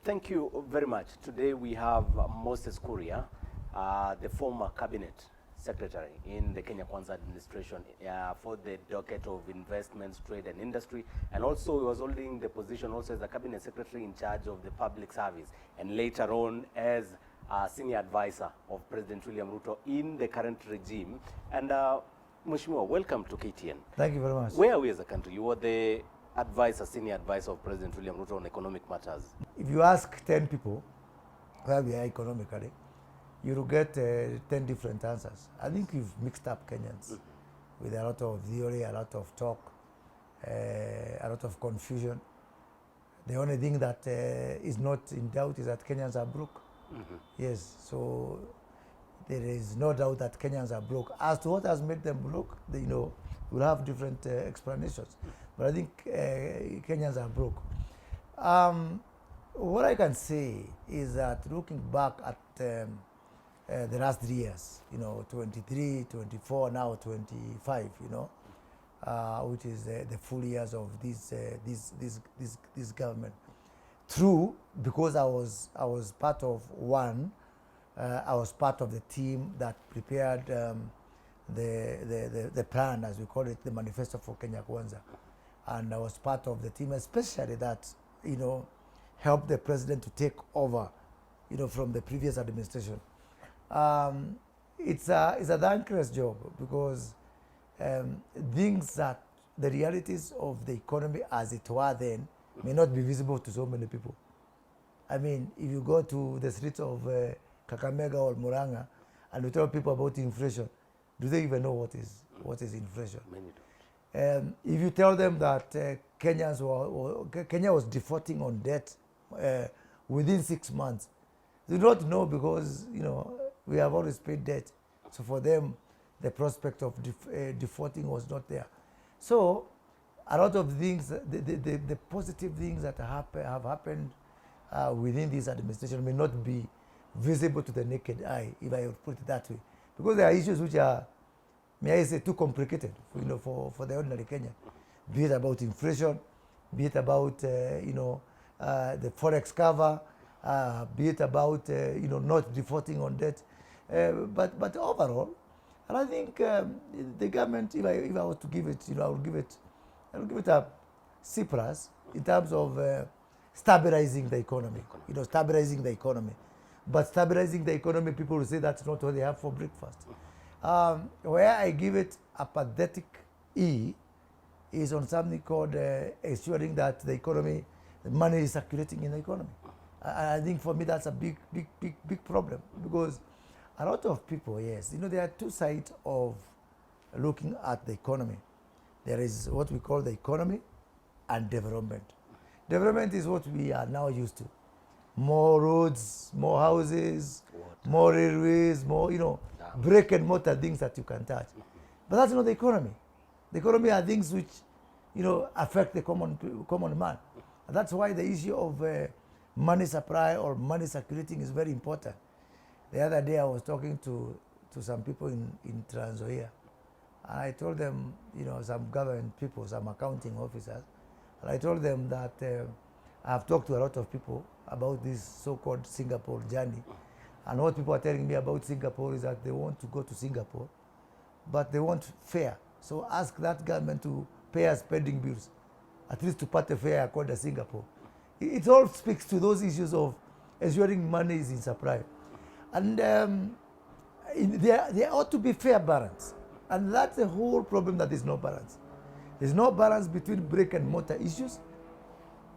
Thank you very much. Today we have Moses Kuria, the former cabinet secretary in the Kenya Kwanza administration for the docket of investments, trade and industry, and also he was holding the position also as a cabinet secretary in charge of the public service, and later on as senior advisor of President William Ruto in the current regime. And Mheshimiwa, welcome to KTN. Thank you very much. Where are we as a country? You were the senior advisor of President William Ruto on economic matters. If you ask 10 people where we are economically, you will get 10 different answers. I think you've mixed up Kenyans with a lot of theory, a lot of talk, a lot of confusion. The only thing that is not in doubt is that Kenyans are broke. Yes, so there is no doubt that Kenyans are broke. As to what has made them broke, we'll have different explanations. But I think Kenyans are broke. What I can say is that looking back at the last 3 years, 23, 24, now 25, which is the full years of this government. True, because I was part of one. I was part of the team that prepared the plan, as we call it, the manifesto for Kenya Kwanza, and I was part of the team, especially that helped the president to take over, from the previous administration. It's a thankless job because things that the realities of the economy as it were then may not be visible to so many people. I mean, if you go to the streets of Kakamega or Murang'a and you tell people about inflation, do they even know what is inflation? Many don't. If you tell them that Kenya was defaulting on debt within 6 months, they do not know because we have always paid debt. So for them, the prospect of defaulting was not there. So a lot of things, the positive things that have happened within this administration may not be visible to the naked eye, if I would put it that way, because there are issues which are, may I say, too complicated, for the ordinary Kenyan. Be it about inflation, be it about the forex cover, be it about not defaulting on debt, but overall, and I think the government, if I was to give it, I would give it a C+ in terms of stabilizing the economy. Stabilizing the economy. But stabilizing the economy, people will say that's not what they have for breakfast. Where I give it a pathetic E is on something called ensuring that the economy, the money is circulating in the economy. I think for me that's a big problem, because a lot of people, yes, there are two sides of looking at the economy. There is what we call the economy and development. Development is what we are now used to. More roads, more houses, more railways, more, brick and mortar things that you can touch. But that's not the economy. The economy are things which, affect the common man. And that's why the issue of money supply or money circulating is very important. The other day I was talking to some people in Trans Nzoia, and I told them, some government people, some accounting officers, and I told them that I've talked to a lot of people about this so-called Singapore journey. And what people are telling me about Singapore is that they want to go to Singapore, but they want fare. So ask that government to pay us spending bills, at least to pay a fare according to Singapore. It all speaks to those issues of ensuring money is in supply. And there ought to be fair balance. And that's the whole problem, that there's no balance. There's no balance between brick and mortar issues,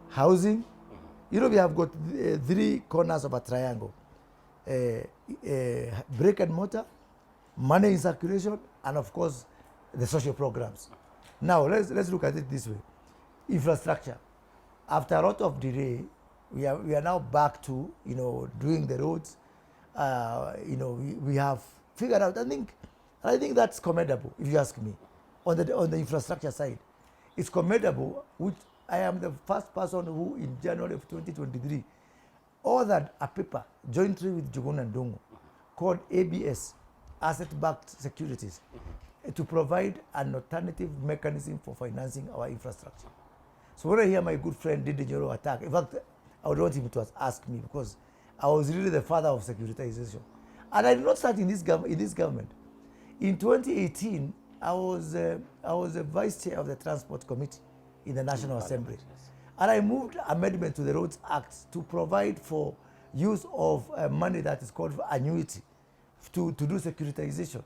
housing. We have got 3 corners of a triangle. Brick and mortar, money in circulation, and of course, the social programs. Now, let's look at it this way. Infrastructure. After a lot of delay, we are now back to, doing the roads. We have figured out, I think that's commendable, if you ask me, on the infrastructure side. It's commendable, which I am the first person who, in January of 2023, authored a paper jointly with Jugun and Dongo called ABS, Asset-Backed Securities, to provide an alternative mechanism for financing our infrastructure. So when I hear my good friend Didi Nyoro attack, in fact, I would want him to ask me, because I was really the father of securitization. And I did not start in this government. In 2018, I was a vice chair of the Transport Committee in the National Assembly. Yes. And I moved amendment to the Roads Act to provide for use of money that is called annuity to do securitization.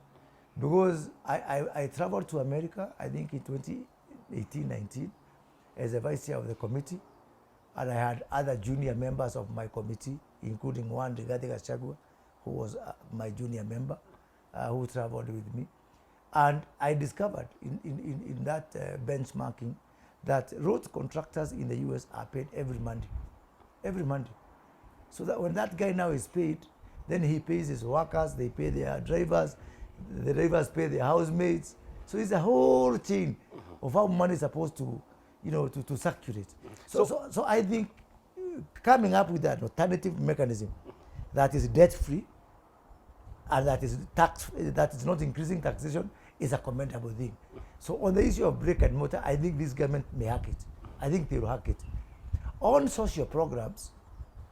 Because I traveled to America, I think in 2018-19, as a vice chair of the committee. And I had other junior members of my committee, including one, Rigathi Gachagua, who was my junior member, who traveled with me. And I discovered in that benchmarking that road contractors in the US are paid every Monday. Every Monday. So that when that guy now is paid, then he pays his workers, they pay their drivers, the drivers pay their housemates. So it's a whole chain of how money is supposed to, to circulate. So I think coming up with an alternative mechanism that is debt-free and that is not increasing taxation is a commendable thing. So on the issue of brick and mortar, I think this government may hack it. I think they will hack it. On social programs,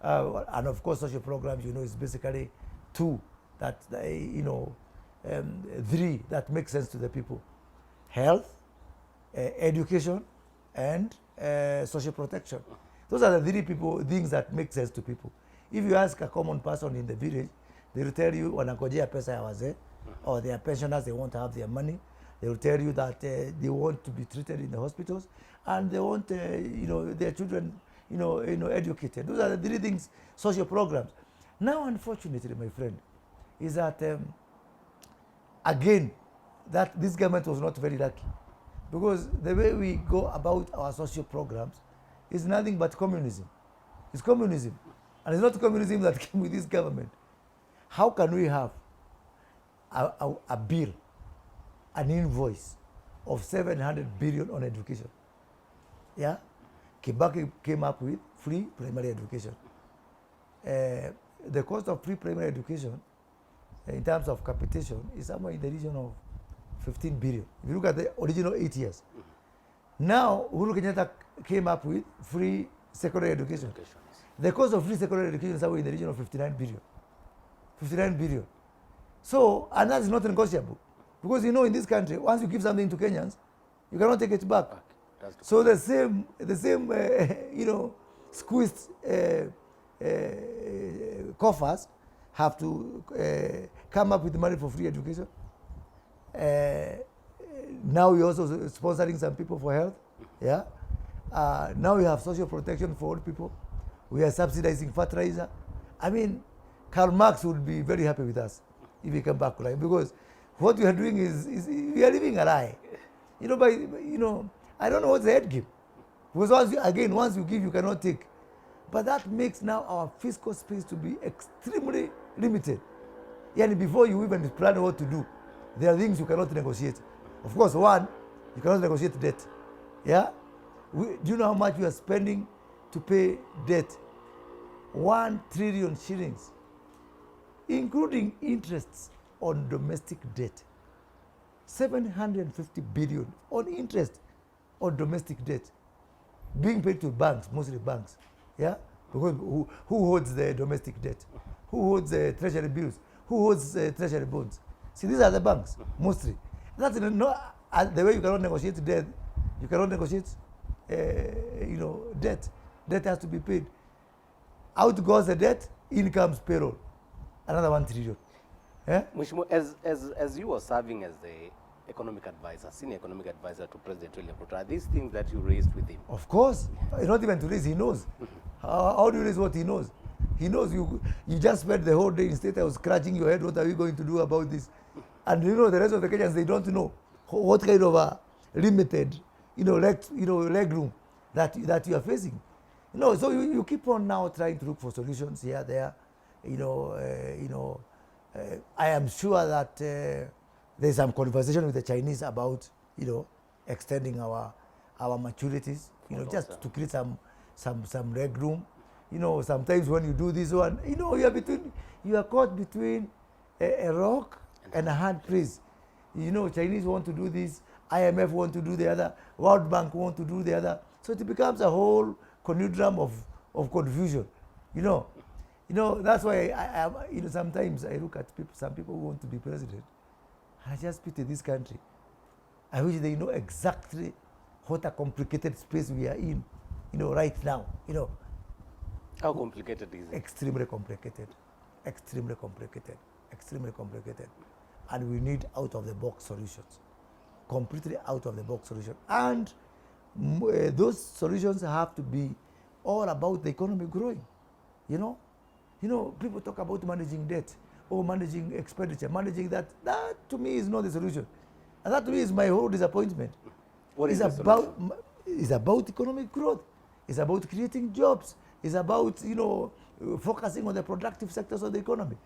and of course social programs, is basically two that, three that make sense to the people. Health, education, and social protection. Those are the three things that make sense to people. If you ask a common person in the village, they will tell you wanangojea pesa ya wazee, or their pensioners, they want to have their money. They will tell you that they want to be treated in the hospitals, and they want their children educated. Those are the three things, social programs. Now, unfortunately, my friend, is that again, that this government was not very lucky, because the way we go about our social programs is nothing but communism. It's communism, and it's not communism that came with this government. How can we have a bill, an invoice of 700 billion on education? Yeah, Kibaki came up with free primary education. The cost of free primary education, in terms of capitation, is somewhere in the region of 15 billion. If you look at the original 8 years. Now, Uhuru Kenyatta came up with free secondary education. The cost of free secondary education is somewhere in the region of 59 billion. 59 billion. So, and that is not negotiable. Because in this country, once you give something to Kenyans, you cannot take it back. So the same squeezed coffers have to come up with money for free education. Now we're also sponsoring some people for health. Yeah. Now we have social protection for old people. We are subsidizing fertilizer. I mean, Karl Marx would be very happy with us if we come back to life, because what we are doing is we are living a lie. I don't know what's the end game. Because once you give, you cannot take. But that makes now our fiscal space to be extremely limited. And before you even plan what to do, there are things you cannot negotiate. Of course, one, you cannot negotiate debt. Yeah? Do you know how much we are spending to pay debt? 1 trillion shillings, including interests on domestic debt. 750 billion on interest on domestic debt being paid to banks, mostly banks. Yeah? Because who holds the domestic debt? Who holds the treasury bills? Who holds treasury bonds? See, these are the banks, mostly. That's the way you cannot negotiate debt. You cannot negotiate, debt. Debt has to be paid. Out goes the debt, in comes payroll. Another 1 trillion. Yeah? Mheshimiwa, as you were serving as the economic advisor, senior economic advisor to President William Ruto, are these things that you raised with him? Of course. Not even to raise, he knows. How do you raise what he knows? He knows you just spent the whole day in State House scratching your head, what are we going to do about this? And the rest of the Kenyans, they don't know what kind of a limited, leg room that you are facing. So you keep on now trying to look for solutions here, there. I am sure that there's some conversation with the Chinese about, extending our maturities, just to create some leg room. Sometimes when you do this one, you are caught between a rock and a hard place. Chinese want to do this, IMF want to do the other, World Bank want to do the other. So it becomes a whole conundrum of confusion. You know, that's why sometimes I look at people, some people who want to be president, and I just pity this country. I wish they know exactly what a complicated space we are in, right now. How complicated is it? Extremely complicated, extremely complicated, extremely complicated. And we need out-of-the-box solutions, completely out-of-the-box solutions. And those solutions have to be all about the economy growing, people talk about managing debt or managing expenditure, managing that. That to me is not the solution. And that to me is my whole disappointment. What is the solution? It's about economic growth. It's about creating jobs. It's about, focusing on the productive sectors of the economy.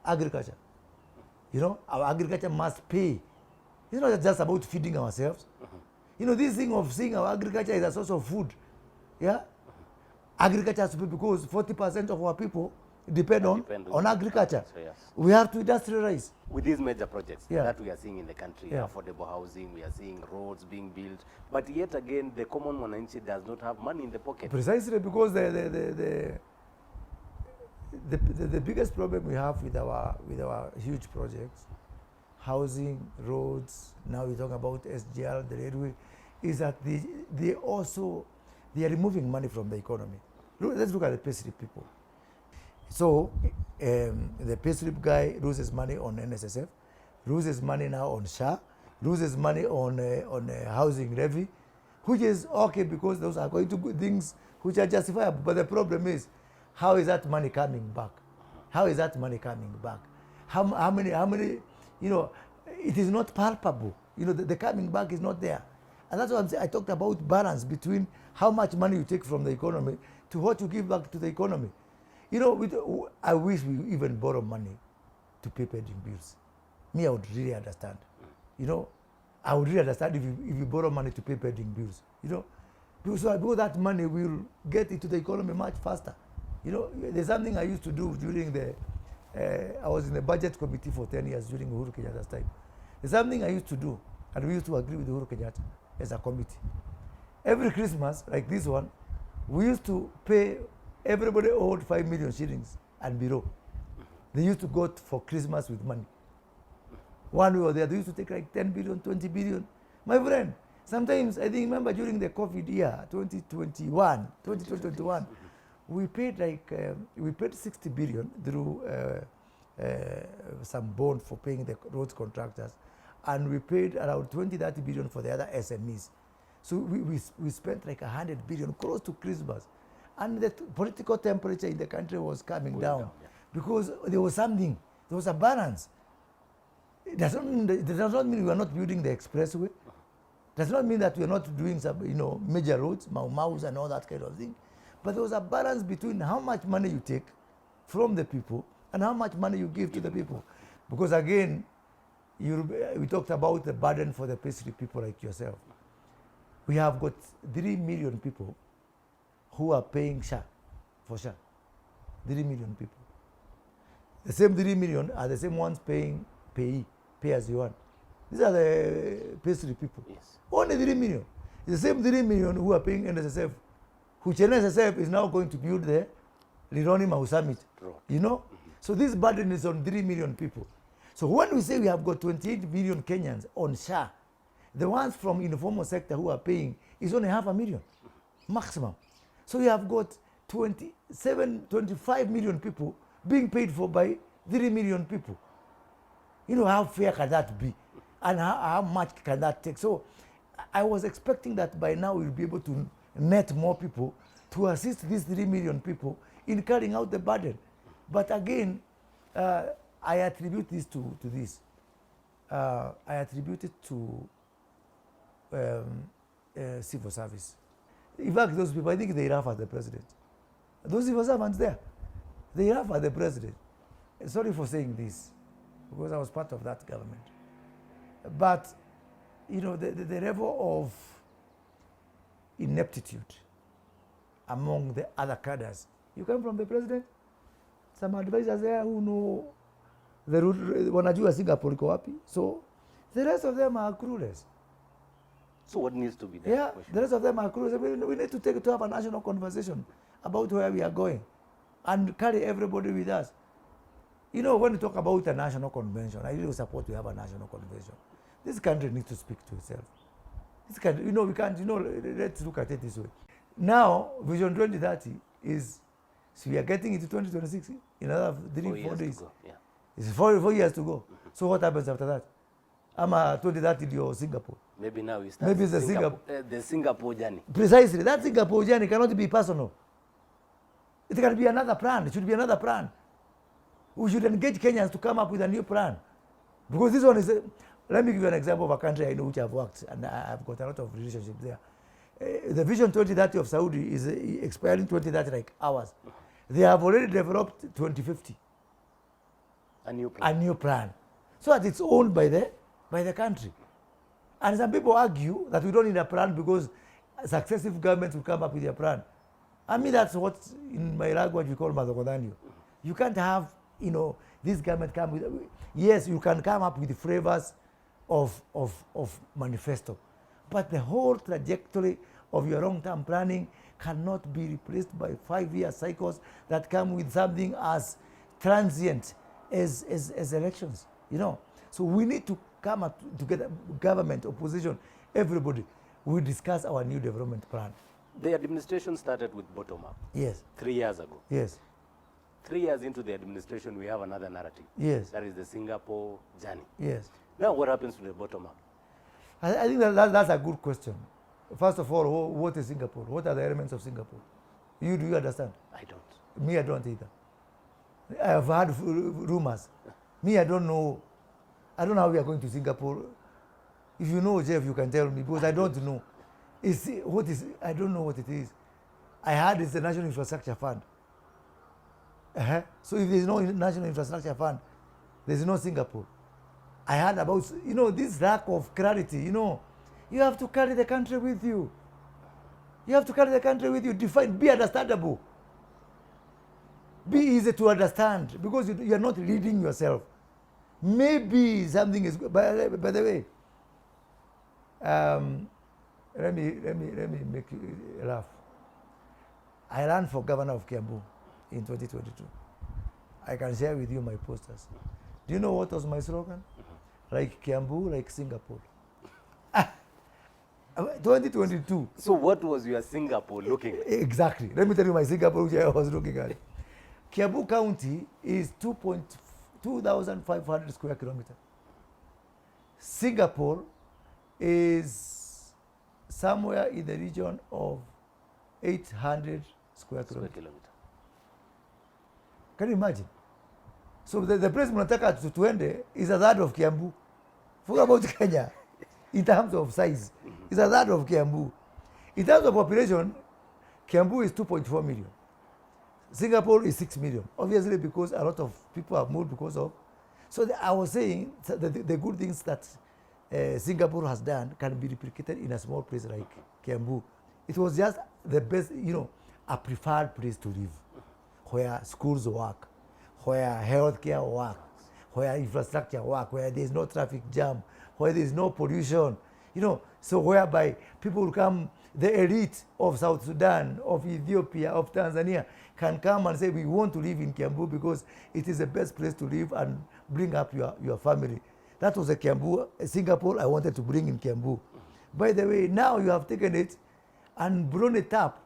Agriculture. Our agriculture must pay. It's not just about feeding ourselves. This thing of seeing our agriculture as a source of food. Yeah? Agriculture has to be, because 40% of our people depend on agriculture. So yes. We have to industrialize. With these major projects that we are seeing in the country, affordable housing, we are seeing roads being built, but yet again, the common Mwananchi does not have money in the pocket. Precisely because the biggest problem we have with our huge projects, housing, roads, now we talk about SGR, the railway, is that they are removing money from the economy. Let's look at the payslip people. So the payslip guy loses money on NSSF, loses money now on SHA, loses money on housing levy, which is okay because those are going to be things which are justifiable. But the problem is, how is that money coming back? How is that money coming back? How many, it is not palpable. The coming back is not there. And that's what I'm saying. I talked about balance between how much money you take from the economy to what you give back to the economy. I wish we even borrow money to pay pending bills. Me, I would really understand. I would really understand if you borrow money to pay pending bills. Because that money will get into the economy much faster. There's something I used to do during I was in the budget committee for 10 years during Uhuru Kenyatta's time. There's something I used to do, and we used to agree with Uhuru Kenyatta as a committee. Every Christmas, like this one, we used to pay, everybody owed 5 million shillings and below. They used to go for Christmas with money. One way or the other, they used to take like 10 billion, 20 billion. My friend, sometimes, I think, remember during the COVID year, 2021, we paid 60 billion through some bond for paying the roads contractors, and we paid around 20-30 billion for the other SMEs. So we spent like 100 billion close to Christmas, and the political temperature in the country was coming down because there was something, there was a balance. It does not mean we are not building the expressway. It does not mean that we are not doing some major roads, Mau and all that kind of thing. But there was a balance between how much money you take from the people and how much money you give to the people. Because again, we talked about the burden for the payslip people like yourself. We have got 3 million people who are paying SHA for SHA. 3 million people. The same 3 million are the same ones paying pay as you want. These are the payslip people. Yes. Only 3 million. It's the same 3 million who are paying NSSF, which NSSF is now going to build the Lironi Mau Summit. So this burden is on 3 million people. So when we say we have got 28 million Kenyans on SHA, the ones from informal sector who are paying is only 500,000 maximum. So you have got 25 million people being paid for by 3 million people. How fair can that be? And how much can that take? So I was expecting that by now we'll be able to net more people to assist these 3 million people in carrying out the burden. But again, I attribute this to this. I attribute it to civil service. In fact, those people, I think they laugh at the president. Those civil servants there, they laugh at the president. Sorry for saying this, because I was part of that government. But, the level of ineptitude among the other cadres. You come from the president, some advisors there who know the route, wanajua Singapore iko wapi. So the rest of them are clueless. So what needs to be done? Yeah, the rest of them are cruise. We need to have a national conversation about where we are going and carry everybody with us. You know, when you talk about a national convention, I really support we have a national convention. This country needs to speak to itself. This country, you know, we can't, you know, let's look at it this way. Now, Vision 2030 is, so we are getting into 2026 in another 4 days. Yeah. It's 4 years to go. So what happens after that? I'm a 2030 or Singapore. Maybe now we start Maybe it's the Singapore journey. Precisely. That Singapore journey cannot be personal. It can be another plan. It should be another plan. We should engage Kenyans to come up with a new plan. Because this one is, let me give you an example of a country I know which I've worked and I've got a lot of relationships there. The Vision 2030 of Saudi is expiring 2030 like ours. They have already developed 2050. A new plan. A new plan. So that it's owned by the country. And some people argue that we don't need a plan because successive governments will come up with a plan. I mean, that's what in my language we call Mazokodanyo. You can't have, you know, this government come with, yes, you can come up with flavors of manifesto, but the whole trajectory of your long-term planning cannot be replaced by 5-year cycles that come with something as transient as elections, you know. So we need to come up together, government, opposition, everybody. We discuss our new development plan. The administration started with bottom-up. Yes. 3 years ago. Yes. 3 years into the administration, we have another narrative. Yes. That is the Singapore journey. Yes. Now, what happens to the bottom-up? I think that's a good question. First of all, what is Singapore? What are the elements of Singapore? Do you understand? I don't. Me, I don't either. I have heard rumors. Me, I don't know. I don't know how we are going to Singapore. If you know, Jeff, you can tell me, because I don't know. I don't know what it is. I heard it's the National Infrastructure Fund. So if there is no National Infrastructure Fund, there is no Singapore. I heard about, you know, this lack of clarity, you know. You have to carry the country with you. You have to carry the country with you. Define, be understandable. Be easy to understand, because you are not leading yourself. Maybe something is good. By the way, let me make you laugh. I ran for governor of Kiambu in 2022. I can share with you my posters. Do you know what was my slogan? Like Kiambu, like Singapore. 2022. So what was your Singapore looking at? Exactly. Let me tell you my Singapore, which I was looking at. Kiambu County is 2,500 square kilometers. Singapore is somewhere in the region of 800 square kilometers. Can you imagine? So the place Munataka tuende is a third of Kiambu. Forget about Kenya. In terms of size, it's a third of Kiambu. In terms of population, Kiambu is 2.4 million. Singapore is 6 million. Obviously, because a lot of people have moved because of. So I was saying the good things that Singapore has done can be replicated in a small place like Kiambu. It was just the best, you know, a preferred place to live, where schools work, where healthcare work, where infrastructure work, where there is no traffic jam, where there is no pollution, you know, so whereby people will come, the elite of South Sudan, of Ethiopia, of Tanzania can come and say, we want to live in Kiambu because it is the best place to live and bring up your family. That was a Kiambu, Singapore I wanted to bring in Kiambu. By the way, now you have taken it and blown it up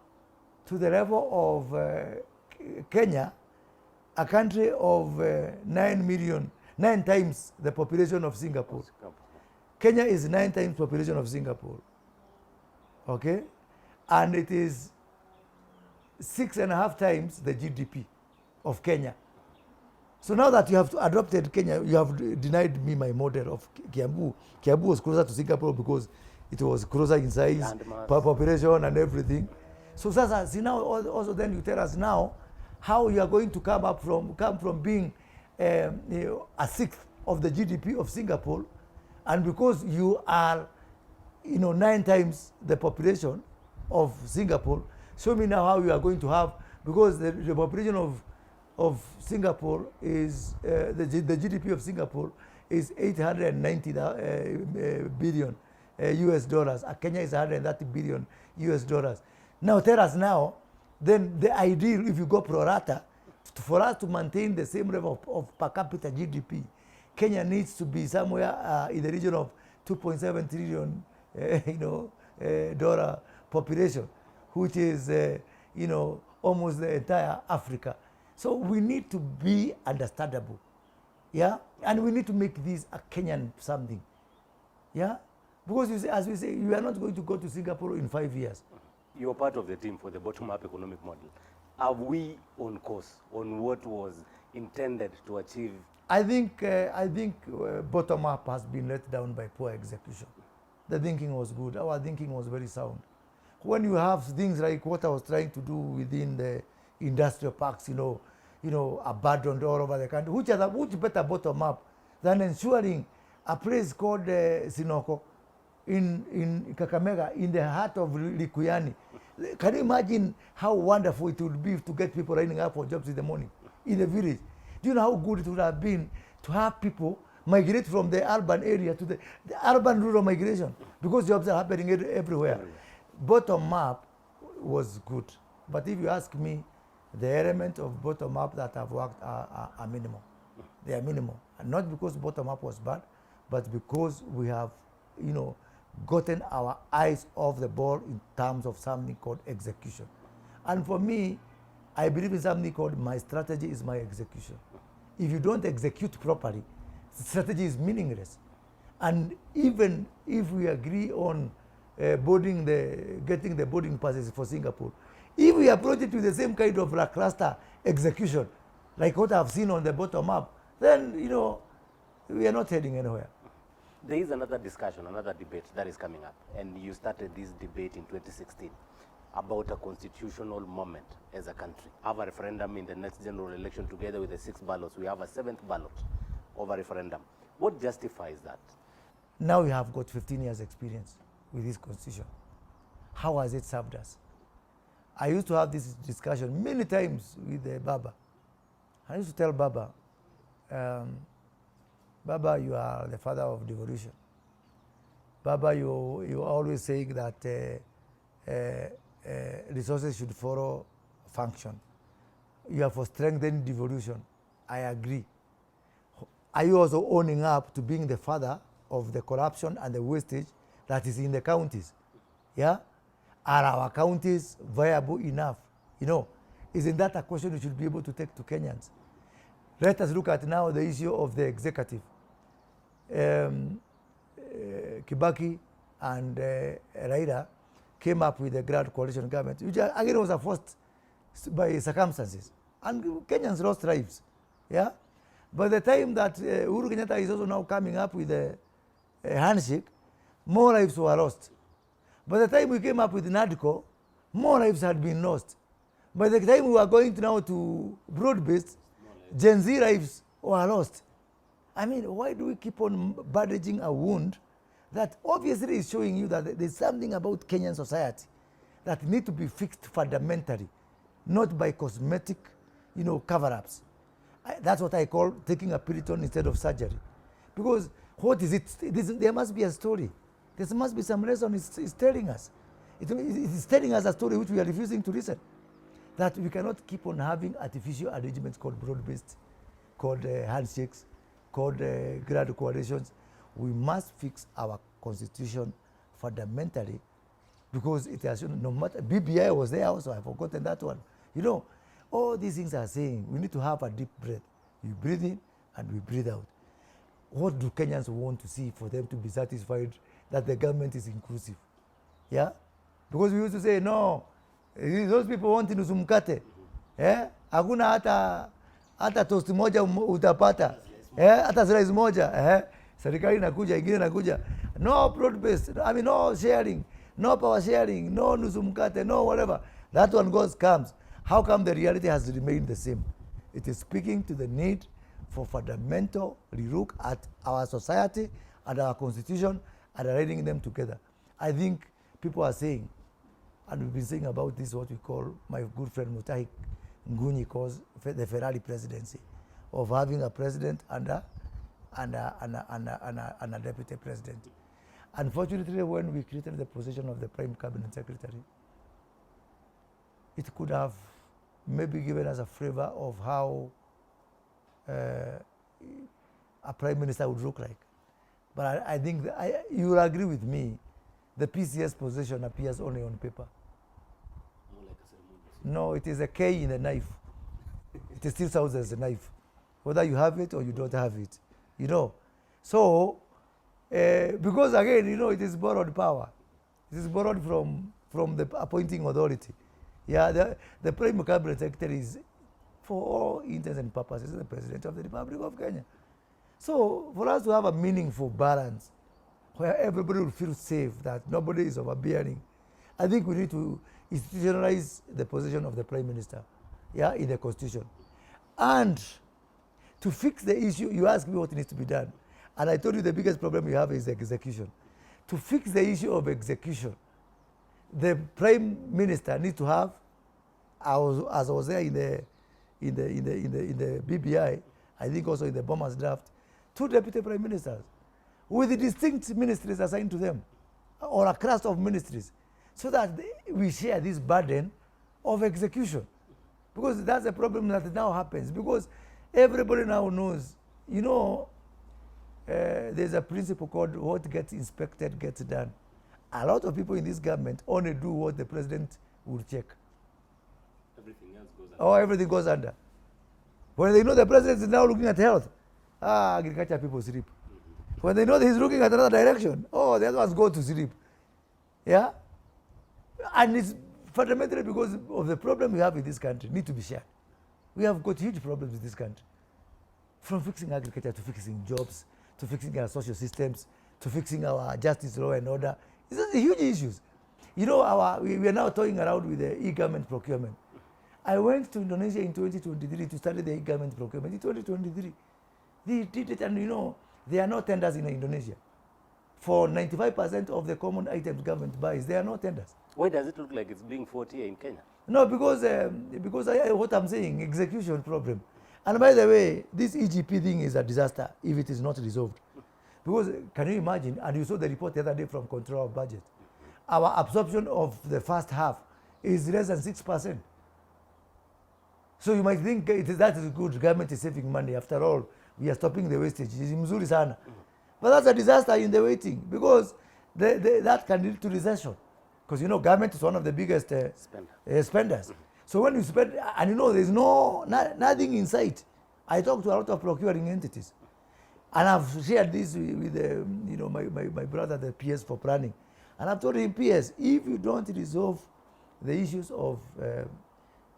to the level of Kenya, a country of 9 times the population of Singapore. Kenya is 9 times population of Singapore. Okay? And it is 6.5 times the GDP of Kenya. So now that you have adopted Kenya, you have denied me my model of Kiambu. Kiambu was closer to Singapore because it was closer in size, population and everything. So Sasa, see now also then you tell us now how you are going to come from being a sixth of the GDP of Singapore, and because you are 9 times the population of Singapore, show me now how you are going to have, because the population of Singapore is the GDP of Singapore is 890 billion US dollars. Kenya is 130 billion US dollars. Now tell us now, then the ideal, if you go pro rata, for us to maintain the same level of per capita GDP, Kenya needs to be somewhere in the region of 2.7 trillion, dollar population, which is, almost the entire Africa. So we need to be understandable, yeah, and we need to make this a Kenyan something, yeah, because you say, as we say, you are not going to go to Singapore in 5 years. You're part of the team for the bottom-up economic model. Are we on course on what was intended to achieve? I think bottom-up has been let down by poor execution. The thinking was good. Our thinking was very sound. When you have things like what I was trying to do within the industrial parks, abandoned all over the country, which better bottom-up than ensuring a place called Sinoko in Kakamega, in the heart of Likuyani. Can you imagine how wonderful it would be to get people lining up for jobs in the morning in the village? Do you know how good it would have been to have people migrate from the urban area to the urban rural migration, because jobs are happening everywhere. Bottom up was good, but if you ask me, the element of bottom up that have worked are minimal. They are minimal, and not because bottom up was bad, but because we have, gotten our eyes off the ball in terms of something called execution. And for me, I believe in something called my strategy is my execution. If you don't execute properly, strategy is meaningless. And even if we agree on getting the boarding passes for Singapore, if we approach it with the same kind of lackluster execution, like what I've seen on the bottom up, then we are not heading anywhere. There is another discussion, another debate that is coming up, and you started this debate in 2016 about a constitutional moment as a country. Have a referendum in the next general election together with the 6 ballots. We have a 7th ballot of a referendum. What justifies that? Now we have got 15 years experience with this constitution. How has it served us? I used to have this discussion many times with Baba. I used to tell Baba, Baba, you are the father of devolution. Baba, you always saying that resources should follow function. You are for strengthening devolution. I agree. Are you also owning up to being the father of the corruption and the wastage that is in the counties? Yeah? Are our counties viable enough? Isn't that a question we should be able to take to Kenyans? Let us look at now the issue of the executive. Kibaki and Raila came up with a grand coalition government, which again was forced by circumstances. And Kenyans lost lives. Yeah? By the time that Uhuru Kenyatta is also now coming up with a handshake, more lives were lost. By the time we came up with NADCO, more lives had been lost. By the time we were going now to broad-based, Gen Z lives were lost. I mean, why do we keep on bandaging a wound that obviously is showing you that there's something about Kenyan society that need to be fixed fundamentally, not by cosmetic, cover-ups. That's what I call taking a Piriton instead of surgery. Because what is it? There must be a story. There must be some lesson it's telling us. It's telling us a story which we are refusing to listen. That we cannot keep on having artificial arrangements called broad-based, called handshakes, called grand coalitions. We must fix our constitution fundamentally, because it has shown, no matter, BBI was there also, I've forgotten that one. All these things are saying we need to have a deep breath. We breathe in and we breathe out. What do Kenyans want to see for them to be satisfied that the government is inclusive? Yeah? Because we used to say, no, those people want nusu mkate. Hakuna hata toast moja utapata. Hata slice moja. Serikali inakuja, ingine inakuja. No broad based, no sharing, no power sharing, no nusu mkate, no whatever. That one comes. How come the reality has remained the same? It is speaking to the need for fundamental relook at our society and our constitution and aligning them together. I think people are saying, and we've been saying about this, what we call, my good friend Mutahi Ngunyi calls the Ferrari presidency, of having a president and a deputy president. Unfortunately, when we created the position of the Prime Cabinet Secretary, it could have maybe given us a flavor of how a Prime Minister would look like. But I think you will agree with me, the PCS position appears only on paper. More like a ceremony. No, it is a K in a knife. It still sounds as a knife, whether you have it or you don't have it, you know. So, because again, you know, it is borrowed power. It is borrowed from the appointing authority. Yeah, the Prime Cabinet Secretary is, for all intents and purposes, the President of the Republic of Kenya. So, for us to have a meaningful balance, where everybody will feel safe, that nobody is overbearing, I think we need to institutionalize the position of the Prime Minister, yeah, in the Constitution. And to fix the issue, you ask me what needs to be done. And I told you the biggest problem we have is execution. To fix the issue of execution, the Prime Minister needs to have, as I was there in the BBI, I think also in the Bombers draft, 2 deputy prime ministers with distinct ministries assigned to them, or a cluster of ministries, so that we share this burden of execution. Because that's a problem that now happens, because everybody now knows, you know, there's a principle called what gets inspected gets done. A lot of people in this government only do what the president will check. Everything else goes under. Or everything goes under. When they know the president is now looking at health, agriculture people sleep. When they know that he's looking at another direction, the other ones go to sleep. Yeah? And it's fundamentally because of the problem we have in this country, need to be shared. We have got huge problems in this country. From fixing agriculture to fixing jobs, to fixing our social systems, to fixing our justice, law and order. These are huge issues. You know, we are now toying around with the e-government procurement. I went to Indonesia in 2023 to study the e-government procurement. In 2023, they did it, and you know, there are no tenders in Indonesia. For 95% of the common items government buys, there are no tenders. Why does it look like it's being fought here in Kenya? No, because what I'm saying, execution problem. And by the way, this EGP thing is a disaster if it is not resolved. Because can you imagine, and you saw the report the other day from Control of Budget, our absorption of the first half is less than 6%. So you might think that is good, government is saving money. After all, we are stopping the wastage. It's mzuri sana. But that's a disaster in the waiting, because that can lead to recession. Because you know, government is one of the biggest spenders. So when you spend, and you know, there's nothing in sight. I talk to a lot of procuring entities, and I've shared this with you know, my brother, the PS for planning, and I've told him, PS, if you don't resolve the issues of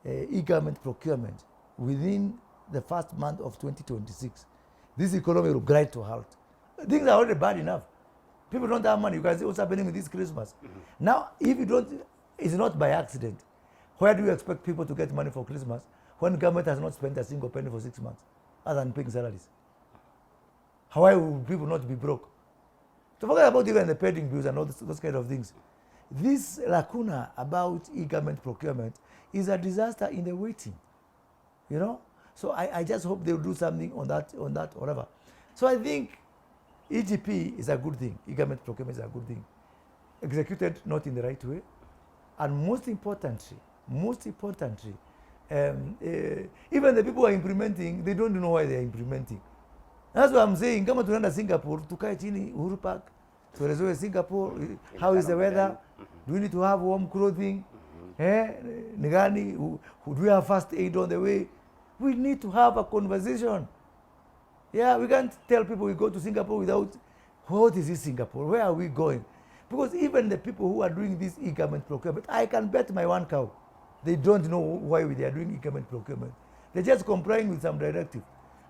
e-government procurement within the first month of 2026, this economy will grind to a halt. Things are already bad enough. People don't have money. You can see what's happening with this Christmas. Now, if you don't, it's not by accident. Where do you expect people to get money for Christmas when government has not spent a single penny for 6 months other than paying salaries? Why will people not be broke? To forget about even the pending bills and all those kind of things. This lacuna about e-government procurement is a disaster in the waiting. You know? So I just hope they'll do something on that, whatever. So I think EGP is a good thing. E-government procurement is a good thing. Executed not in the right way. And most importantly, even the people who are implementing, they don't know why they are implementing. That's what I'm saying. Kama tunaenda Singapore, tukae chini Uhuru Park, tuelezewe Singapore, how is the weather? Do we need to have warm clothing? Nigani, do we have first aid on the way? We need to have a conversation. Yeah, we can't tell people we go to Singapore without, what is this Singapore? Where are we going? Because even the people who are doing this e-government procurement, I can bet my one cow, they don't know why they are doing e-government procurement. They're just complying with some directive.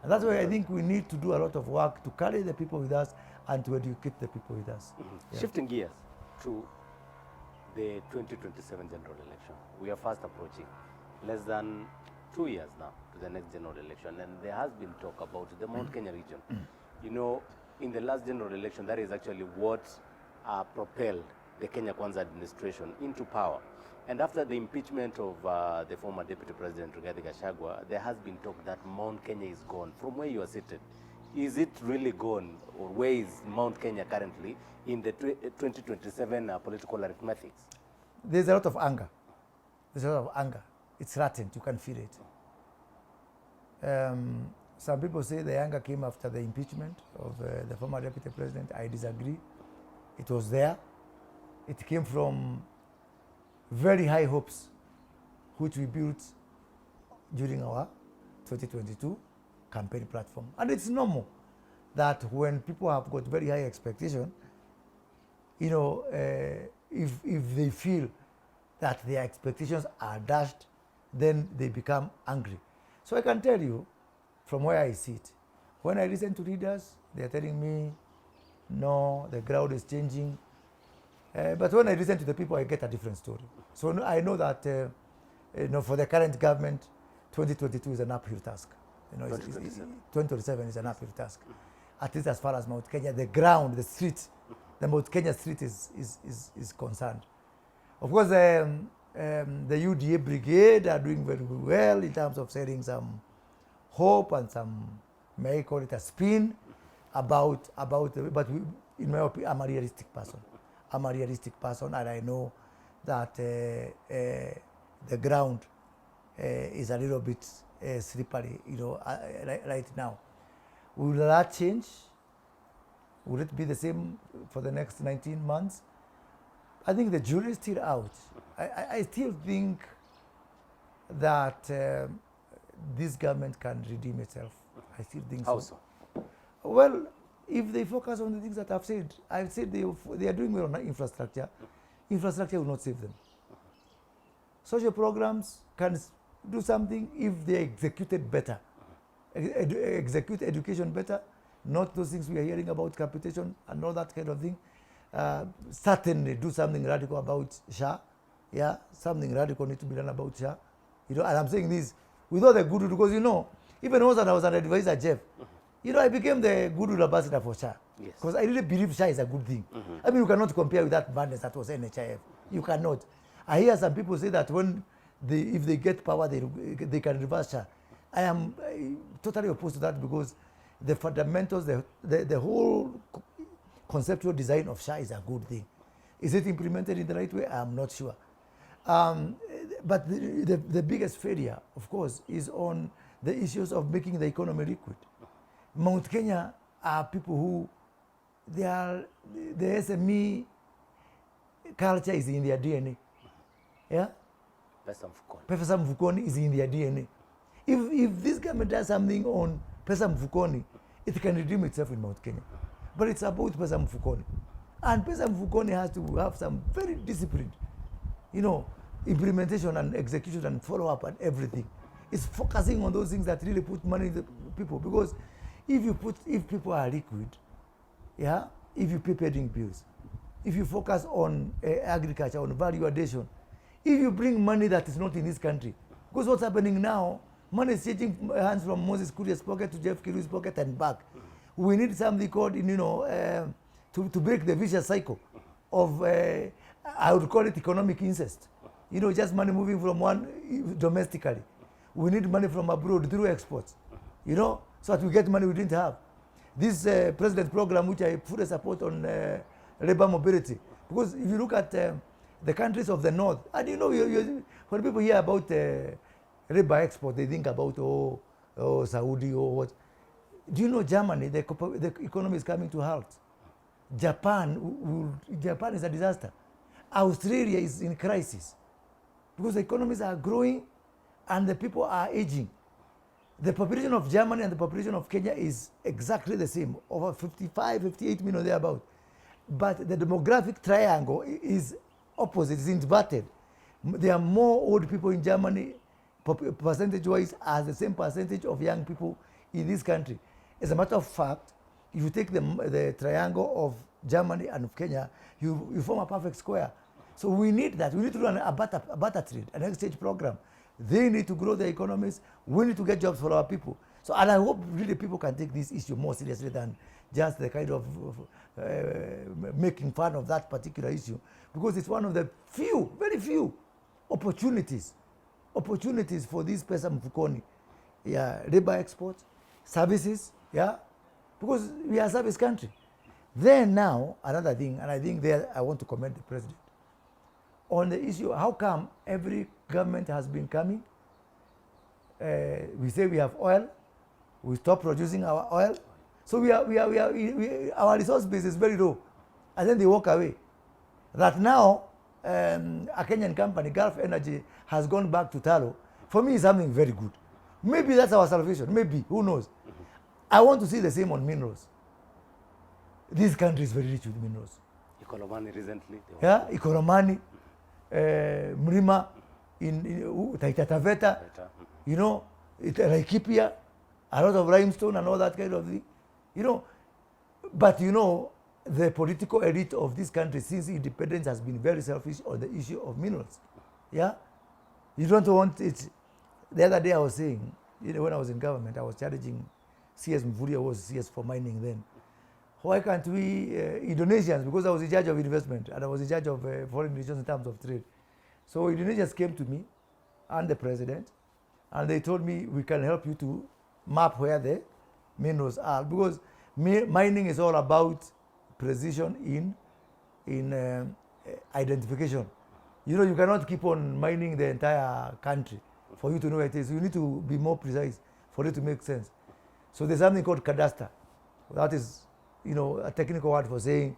And that's why I think we need to do a lot of work to carry the people with us and to educate the people with us. Yeah. Shifting gears to the 2027 general election. We are fast approaching, less than 2 years now to the next general election, and there has been talk about the Mount Kenya region. You know, in the last general election, that is actually what propelled the Kenya Kwanza administration into power. And after the impeachment of the former Deputy President Rigathi Gachagua, there has been talk that Mount Kenya is gone. From where you are seated, Is it really gone, or where is Mount Kenya currently in the 2027 political arithmetics? There's a lot of anger. There's a lot of anger. It's latent. You can feel it. Some people say the anger came after the impeachment of the former deputy president. I disagree. It was there. It came from very high hopes, which we built during our 2022 campaign platform. And it's normal that when people have got very high expectation, you know, if they feel that their expectations are dashed, then they become angry. So I can tell you, from where I sit, when I listen to leaders, they're telling me, no, the ground is changing. But when I listen to the people, I get a different story. So I know that, you know, for the current government, 2022 is an uphill task. You know, 2027 is an uphill task. At least as far as Mount Kenya, the ground, the street, the Mount Kenya street is concerned. Of course, the UDA brigade are doing very well in terms of setting some hope and some, may I call it a spin about but in my opinion, I'm a realistic person. I'm a realistic person, and I know that the ground is a little bit slippery, you know, right now. Will that change? Will it be the same for the next 19 months? I think the jury is still out. I still think that this government can redeem itself. I still think How so. so? Well, if they focus on the things that I've said they are doing well on infrastructure. Infrastructure will not save them. Social programs can do something if they are executed better. Execute education better, not those things we are hearing about capitation and all that kind of thing. Certainly do something radical about SHA. Yeah, something radical needs to be done about SHA. You know, and I'm saying this with all the goodwill, because, you know, even when I was an advisor, Jeff, you know, I became the goodwill ambassador for SHA. Yes. Because I really believe SHA is a good thing. I mean, you cannot compare with that madness that was NHIF. You cannot. I hear some people say that if they get power, they can reverse SHA. I am totally opposed to that, because the fundamentals, the whole conceptual design of SHA is a good thing. Is it implemented in the right way? I'm not sure. But the biggest failure, of course, is on the issues of making the economy liquid. Mount Kenya are people who, the SME culture is in their DNA. Yeah? Pesa mfukoni is in their DNA. If this government does something on pesa mfukoni, it can redeem itself in Mount Kenya. But it's about pesa mfukoni. And pesa mfukoni has to have some very disciplined, you know, implementation and execution and follow-up and everything. It's focusing on those things that really put money in the people. Because if people are liquid, yeah, if you pay pending bills, if you focus on agriculture, on value addition, if you bring money that is not in this country, because what's happening now, money is changing hands from Moses Kuria's pocket to Jeff Kiru's pocket and back. We need something called, you know, to break the vicious cycle of, I would call it economic incest. You know, just money moving from one domestically. We need money from abroad through exports, you know, so that we get money we didn't have. This president program, which I fully support on labor mobility, because if you look at the countries of the north, and you know, when people hear about labor export, they think about, Saudi or what. Do you know Germany, the economy is coming to halt. Japan is a disaster. Australia is in crisis because the economies are growing and the people are aging. The population of Germany and the population of Kenya is exactly the same, over 55, 58 million thereabout. But the demographic triangle is opposite, it's inverted. There are more old people in Germany, percentage-wise, as the same percentage of young people in this country. As a matter of fact, if you take the triangle of Germany and of Kenya, you form a perfect square. So we need that. We need to run a barter trade, an exchange program. They need to grow their economies. We need to get jobs for our people. So, and I hope really people can take this issue more seriously than just the kind of making fun of that particular issue, because it's one of the few, very few opportunities for this pesa mfukoni. Yeah, labor exports, services, yeah, because we are a service country. Then now, another thing, and I think there I want to commend the president, on the issue, how come every government has been coming, we say we have oil, we stop producing our oil, so our resource base is very low, and then they walk away. That now, a Kenyan company, Gulf Energy, has gone back to Talo, for me is something very good. Maybe that's our salvation, maybe, who knows. I want to see the same on minerals. This country is very rich with minerals. Ikolomani recently. Yeah, Ikoromani, Mrima, in Taita Taveta, you know, Laikipia, a lot of limestone and all that kind of thing, you know. But you know, the political elite of this country since independence has been very selfish on the issue of minerals. Yeah, you don't want it. The other day I was saying, you know, when I was in government, I was challenging CS Mvurya was CS for mining then. Why can't we, Indonesians, because I was in charge of investment and I was in charge of foreign relations in terms of trade. So Indonesians came to me and the president and they told me we can help you to map where the minerals are, because mining is all about precision in identification. You know, you cannot keep on mining the entire country for you to know where it is. You need to be more precise for it to make sense. So there's something called cadastre. That is, you know, a technical word for saying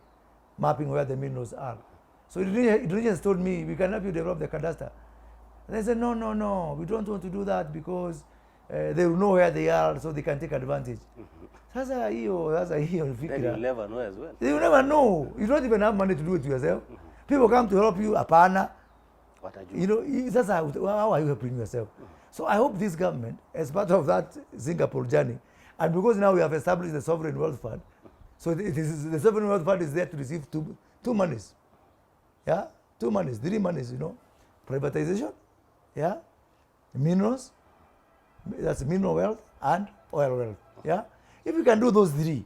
mapping where the minerals are. So Indonesians told me, we can help you develop the cadastre. And I said, no, we don't want to do that because they will know where they are so they can take advantage. Sasa hiyo Then you'll never know as well. You will never know. You don't even have money to do it yourself. People come to help you, apana. What are you? You know, that's how are you helping yourself? So I hope this government, as part of that Singapore journey, and because now we have established the Sovereign Wealth Fund, so the Sovereign Wealth Fund is there to receive two monies. Yeah? 2 monies, 3 monies, you know. Privatization, yeah? Minerals, that's mineral wealth and oil wealth. Yeah? If you can do those 3,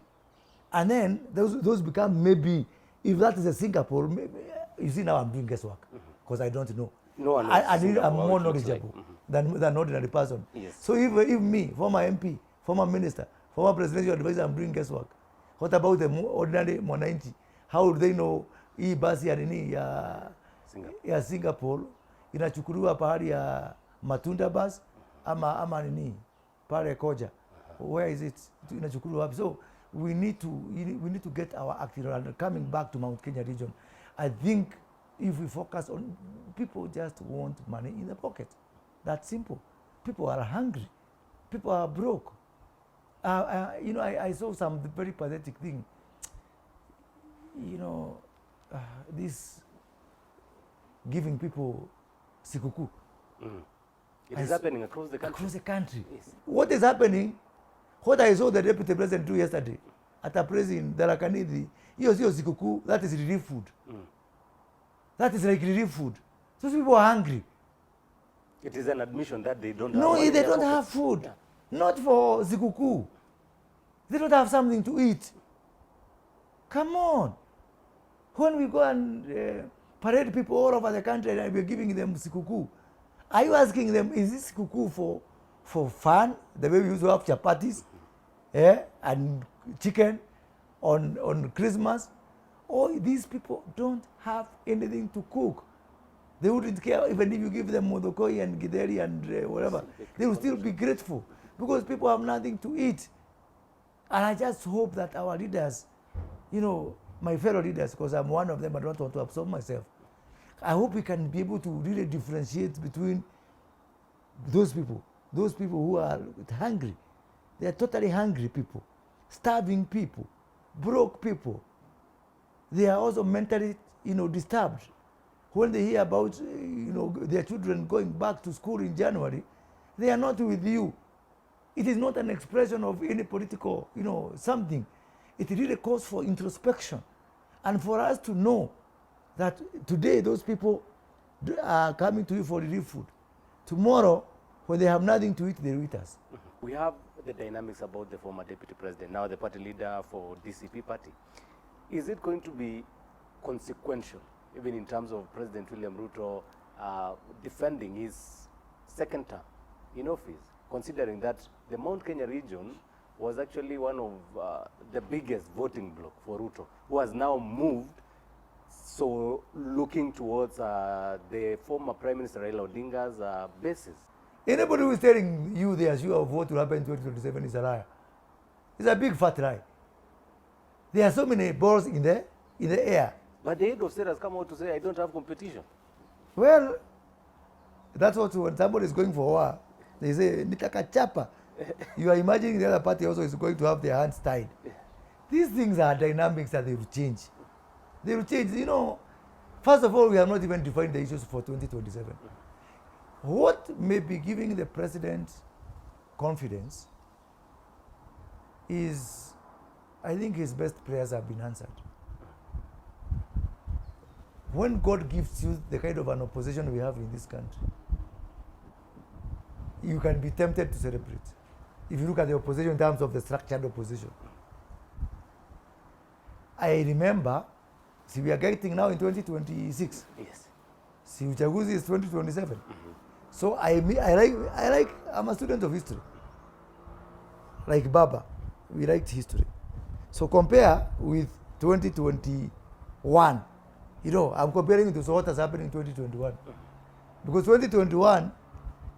and then those become maybe, if that is a Singapore, maybe, you see now I'm doing guesswork because I don't know. No one I'm more knowledgeable than ordinary person. Yes. So if me, former MP, former minister, former presidential advisor, I'm doing guesswork, what about the ordinary mwananchi? How would they know hii basi ya nini ya Singapore inachukuliwa pahali ya Matunda bus ama nini pale Koja? Where is it inachukuliwa wapi? So we need to get our act in order. Coming back to Mount Kenya region, I think if we focus on, people just want money in the pocket. That's simple. People are hungry. People are broke. You know, I saw some very pathetic thing. You know, this giving people sikuku. It is happening across the country. Across the country. Yes. What is happening? What I saw the deputy president do yesterday at a place in Darakanidhi, hiyo sio sikuku, that is relief food. That is like relief food. Those people are hungry. It is an admission that they don't No, have they don't have food. Yeah. Not for sikuku. They don't have something to eat. Come on. When we go and parade people all over the country and we're giving them sikuku, are you asking them, is this sikuku for fun, the way we used to have chapatis and chicken on Christmas? Or these people don't have anything to cook. They wouldn't care even if you give them modokoi and githeri and whatever. They will still be grateful because people have nothing to eat. And I just hope that our leaders, you know, my fellow leaders, because I'm one of them, I don't want to absorb myself. I hope we can be able to really differentiate between those people who are hungry. They are totally hungry people, starving people, broke people. They are also mentally, you know, disturbed. When they hear about, you know, their children going back to school in January, they are not with you. It is not an expression of any political, you know, something. It really calls for introspection. And for us to know that today those people are coming to you for relief food. Tomorrow, when they have nothing to eat, they will eat us. We have the dynamics about the former deputy president, now the party leader for DCP party. Is it going to be consequential, even in terms of President William Ruto defending his second term in office, considering that the Mount Kenya region was actually one of the biggest voting bloc for Ruto, who has now moved, so looking towards the former Prime Minister Raila Odinga's basis. Anybody who is telling you they are sure of what will happen in 2027 is a liar. It's a big fat lie. There are so many balls in the air. But the head of state has come out to say, I don't have competition. Well, that's what when somebody is going for war, they say, Nitaka chapa. You are imagining the other party also is going to have their hands tied. These things are dynamics that they will change. They will change. You know, first of all, we have not even defined the issues for 2027. What may be giving the president confidence is, I think his best prayers have been answered. When God gives you the kind of an opposition we have in this country, you can be tempted to celebrate. If you look at the opposition in terms of the structured opposition. I remember, see, we are getting now in 2026. Yes. See, uchaguzi is 2027. Mm-hmm. So I'm a student of history. Like Baba, we liked history. So compare with 2021. You know, I'm comparing it to what has happened in 2021. Because 2021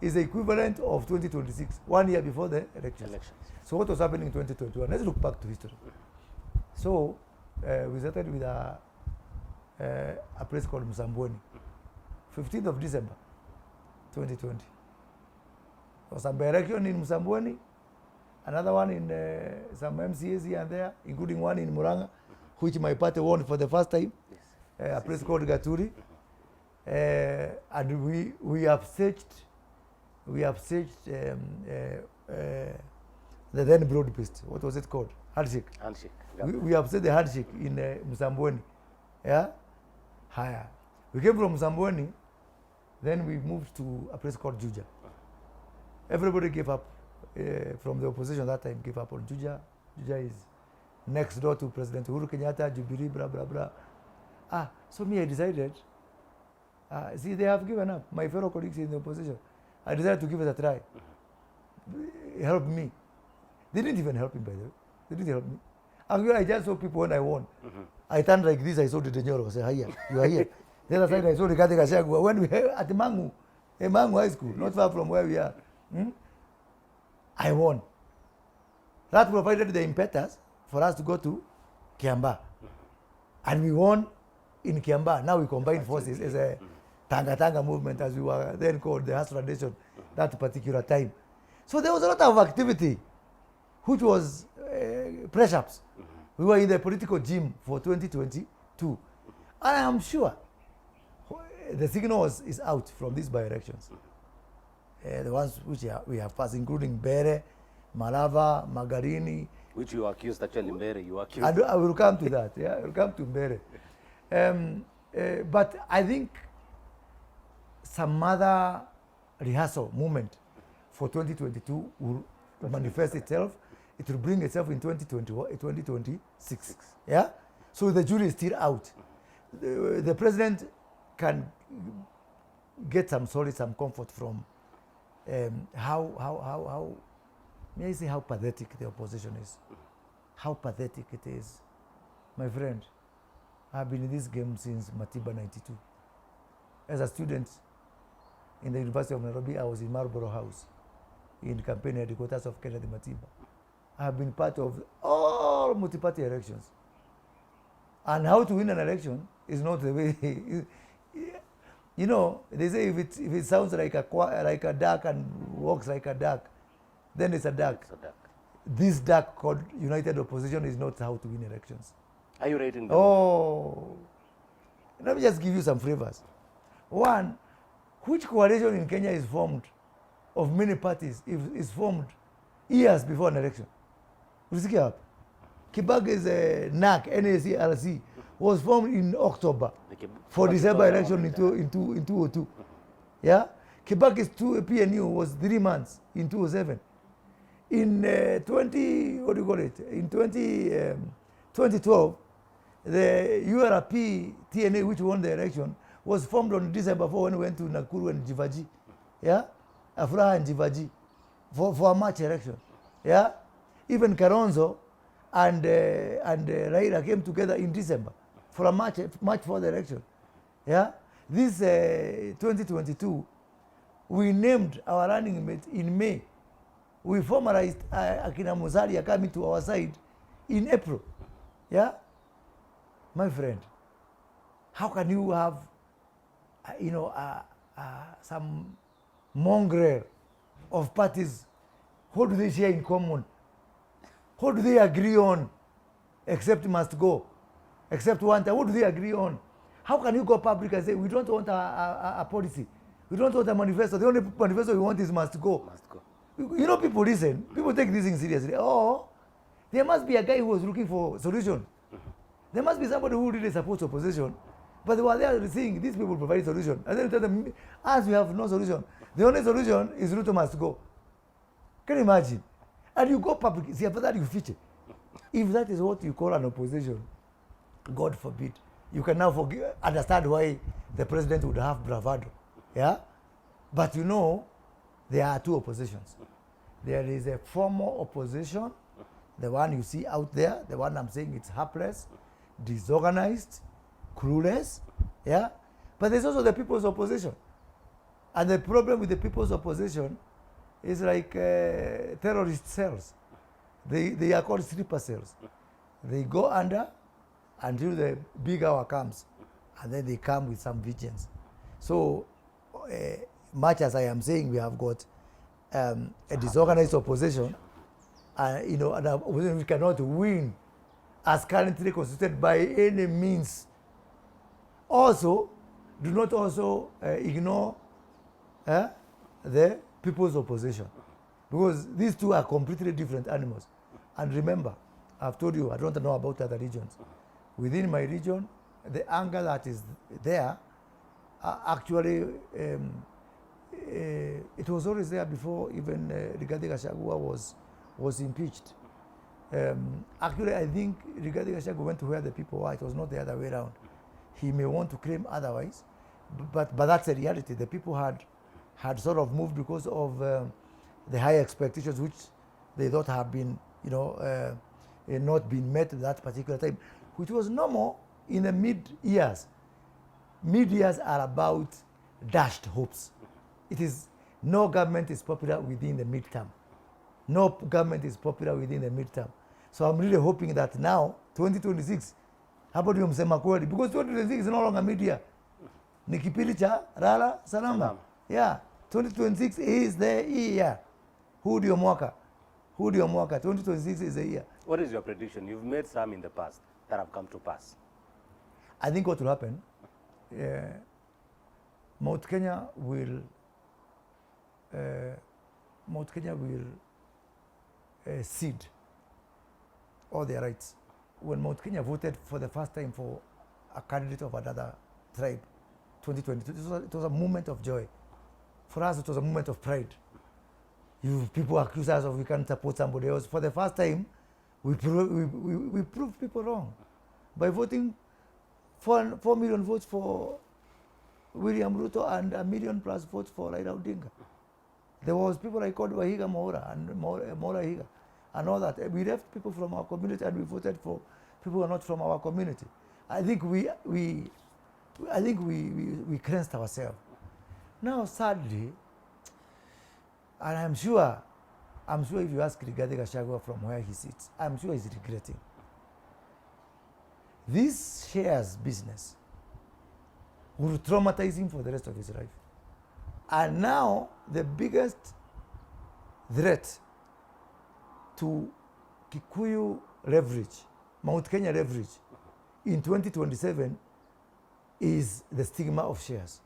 is the equivalent of 2026, 1 year before the elections. So what was happening in 2021? Let's look back to history. So we started with a place called Msambweni, 15th of December, 2020. There was some by-election in Msambweni, another one in some MCAs here and there, including one in Muranga, which my party won for the first time. Yes. A place called Gaturi. And we have searched the then broad beast. What was it called? Handshake. Handshake. We have said the handshake in Msambweni. Yeah? Higher. We came from Msambweni, then we moved to a place called Juja. Everybody gave up from the opposition that time, gave up on Juja. Juja is next door to President Uhuru Kenyatta, Jubilee, blah, blah, blah. So me, I decided, see, they have given up. My fellow colleagues in the opposition. I decided to give it a try. Help me. They didn't even help me, by the way. They didn't help me. Actually, I just saw people when I won. I turned like this, I saw the Denyoro. I said, hiya, you are here. The other side, I saw the Gashagwa. When we were at Mangu High School, not far from where we are, I won. That provided the impetus for us to go to Kiamba. And we won in Kiamba. Now we combine forces as a Tanga movement, as we were then called, the Hasra Nation, that particular time. So there was a lot of activity, which was press-ups. We were in the political gym for 2022. And I am sure the signal is out from these by-elections. The ones which we have passed, including Bere, Malava, Magarini. Which you accused, actually, Bere, you accused. I will come to that, yeah, I will come to Bere. But I think some other rehearsal movement for 2022 will manifest itself. It will bring itself in 2026. Yeah? So the jury is still out. The president can get some solace, some comfort from how may I say how pathetic the opposition is. How pathetic it is. My friend, I've been in this game since Matiba 92. As a student in the University of Nairobi, I was in Marlborough House in campaign headquarters of Kennedy Matiba. I have been part of all multi-party elections. And how to win an election is not the way. You know, they say if it sounds like a duck and walks like a duck, then it's a duck. It's a duck. This duck called United Opposition is not how to win elections. Are you rating them? Oh, let me just give you some flavors. One, which coalition in Kenya is formed of many parties is formed years before an election? Kibage's NAC, NACRC, was formed in October for December election in 2002. Yeah? Kibaki's PNU was 3 months in 2007. In 2012, the URP TNA, which won the election, was formed on December 4 when we went to Nakuru and Jivaji. Yeah? Afraha and Jivaji for a March election. Yeah? even Kalonzo and Raila came together in December for a march for the election. Yeah, this 2022, we named our running mate in May. We formalized Akina Musalia coming to our side in April. Yeah, my friend, how can you have, some mongrel of parties? What do they share in common? What do they agree on? Except must go. Except one time. What do they agree on? How can you go public and say, we don't want a policy? We don't want a manifesto. The only manifesto we want is must go. Must go. You know, people listen. People take this thing seriously. Oh, there must be a guy who was looking for solution. There must be somebody who really supports opposition. But they were there saying, these people provide solution. And then you tell them, as we have no solution, the only solution is Ruto must go. Can you imagine? And you go public, see, after that you feature. If that is what you call an opposition, God forbid, you can now understand why the president would have bravado. Yeah? But you know, there are two oppositions. There is a formal opposition, the one you see out there, the one I'm saying it's helpless, disorganized, clueless, yeah? But there's also the people's opposition. And the problem with the people's opposition is like terrorist cells. They are called sleeper cells. They go under until the big hour comes, and then they come with some vengeance. So, much as I am saying we have got a disorganized opposition, and an opposition which cannot win as currently constituted by any means. Also, do not also ignore the people's opposition, because these two are completely different animals. And remember, I've told you, I don't know about other regions. Within my region, the anger that is there, actually, it was always there before even Rigathi Gachagua was impeached. Actually, I think Rigathi Gachagua went to where the people were. It was not the other way around. He may want to claim otherwise, but that's a reality. The people had sort of moved because of the high expectations which they thought have been, not been met at that particular time, which was normal in the mid-years. Mid-years are about dashed hopes. It is, no government is popular within the midterm. No government is popular within the midterm. So I'm really hoping that now, 2026, hapo ndio msema kweli, because 2026 is no longer mid-year. Ni kipindi cha lala salama. Yeah, 2026 is the year. Huu ndio mwaka. 2026 is the year. What is your prediction? You've made some in the past that have come to pass. I think what will happen, Mount Kenya will cede all their rights. When Mount Kenya voted for the first time for a candidate of another tribe, 2022, it was a moment of joy. For us, it was a moment of pride. People accuse us of we can't support somebody else. For the first time, we proved people wrong by voting 4 million votes for William Ruto and 1 million plus votes for Raila Odinga. There was people like called Wahiga Maura and Maura Higa and all that. We left people from our community and we voted for people who are not from our community. I think we cleansed ourselves. Now, sadly, and I'm sure if you ask Rigathi Gachagua from where he sits, I'm sure he's regretting. This shares business will traumatize him for the rest of his life. And now, the biggest threat to Kikuyu leverage, Mount Kenya leverage, in 2027 is the stigma of shares.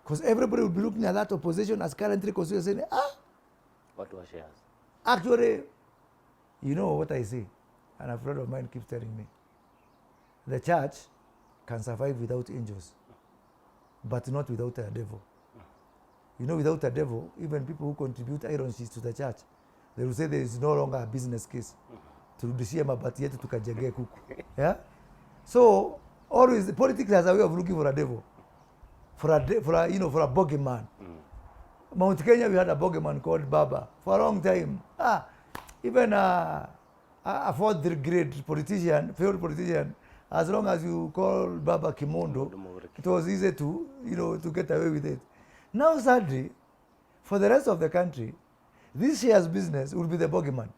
Because everybody will be looking at that opposition as currently considered saying, what were shares? Actually, you know what I say, and a friend of mine keeps telling me, the church can survive without angels, but not without a devil. You know, without a devil, even people who contribute iron sheets to the church, they will say there is no longer a business case. Turudishie mabati yetu tukajengee kuku. Yeah? So, always, politics has a way of looking for a devil. For a bogeyman. Mount Kenya, we had a bogeyman called Baba for a long time. even a fourth grade politician, failed politician, as long as you call Baba Kimondo, it was easy to, to get away with it. Now, sadly, for the rest of the country, this shares business will be the bogeyman.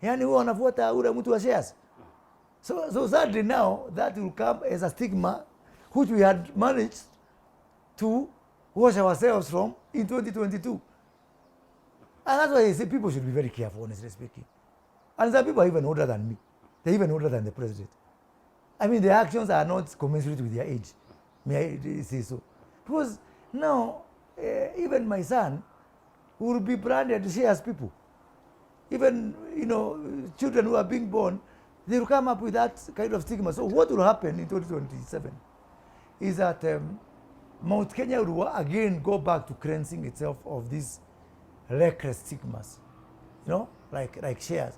Yani huwa wanafuata ule mtu wa shares. So sadly now, that will come as a stigma, which we had managed to wash ourselves from in 2022. And that's why I say people should be very careful, honestly speaking. And some people are even older than me. They're even older than the president. I mean, their actions are not commensurate with their age. May I say so? Because now, even my son will be branded shares people. Even, children who are being born, they will come up with that kind of stigma. So what will happen in 2027 is that Mount Kenya will again go back to cleansing itself of these reckless stigmas, like shares.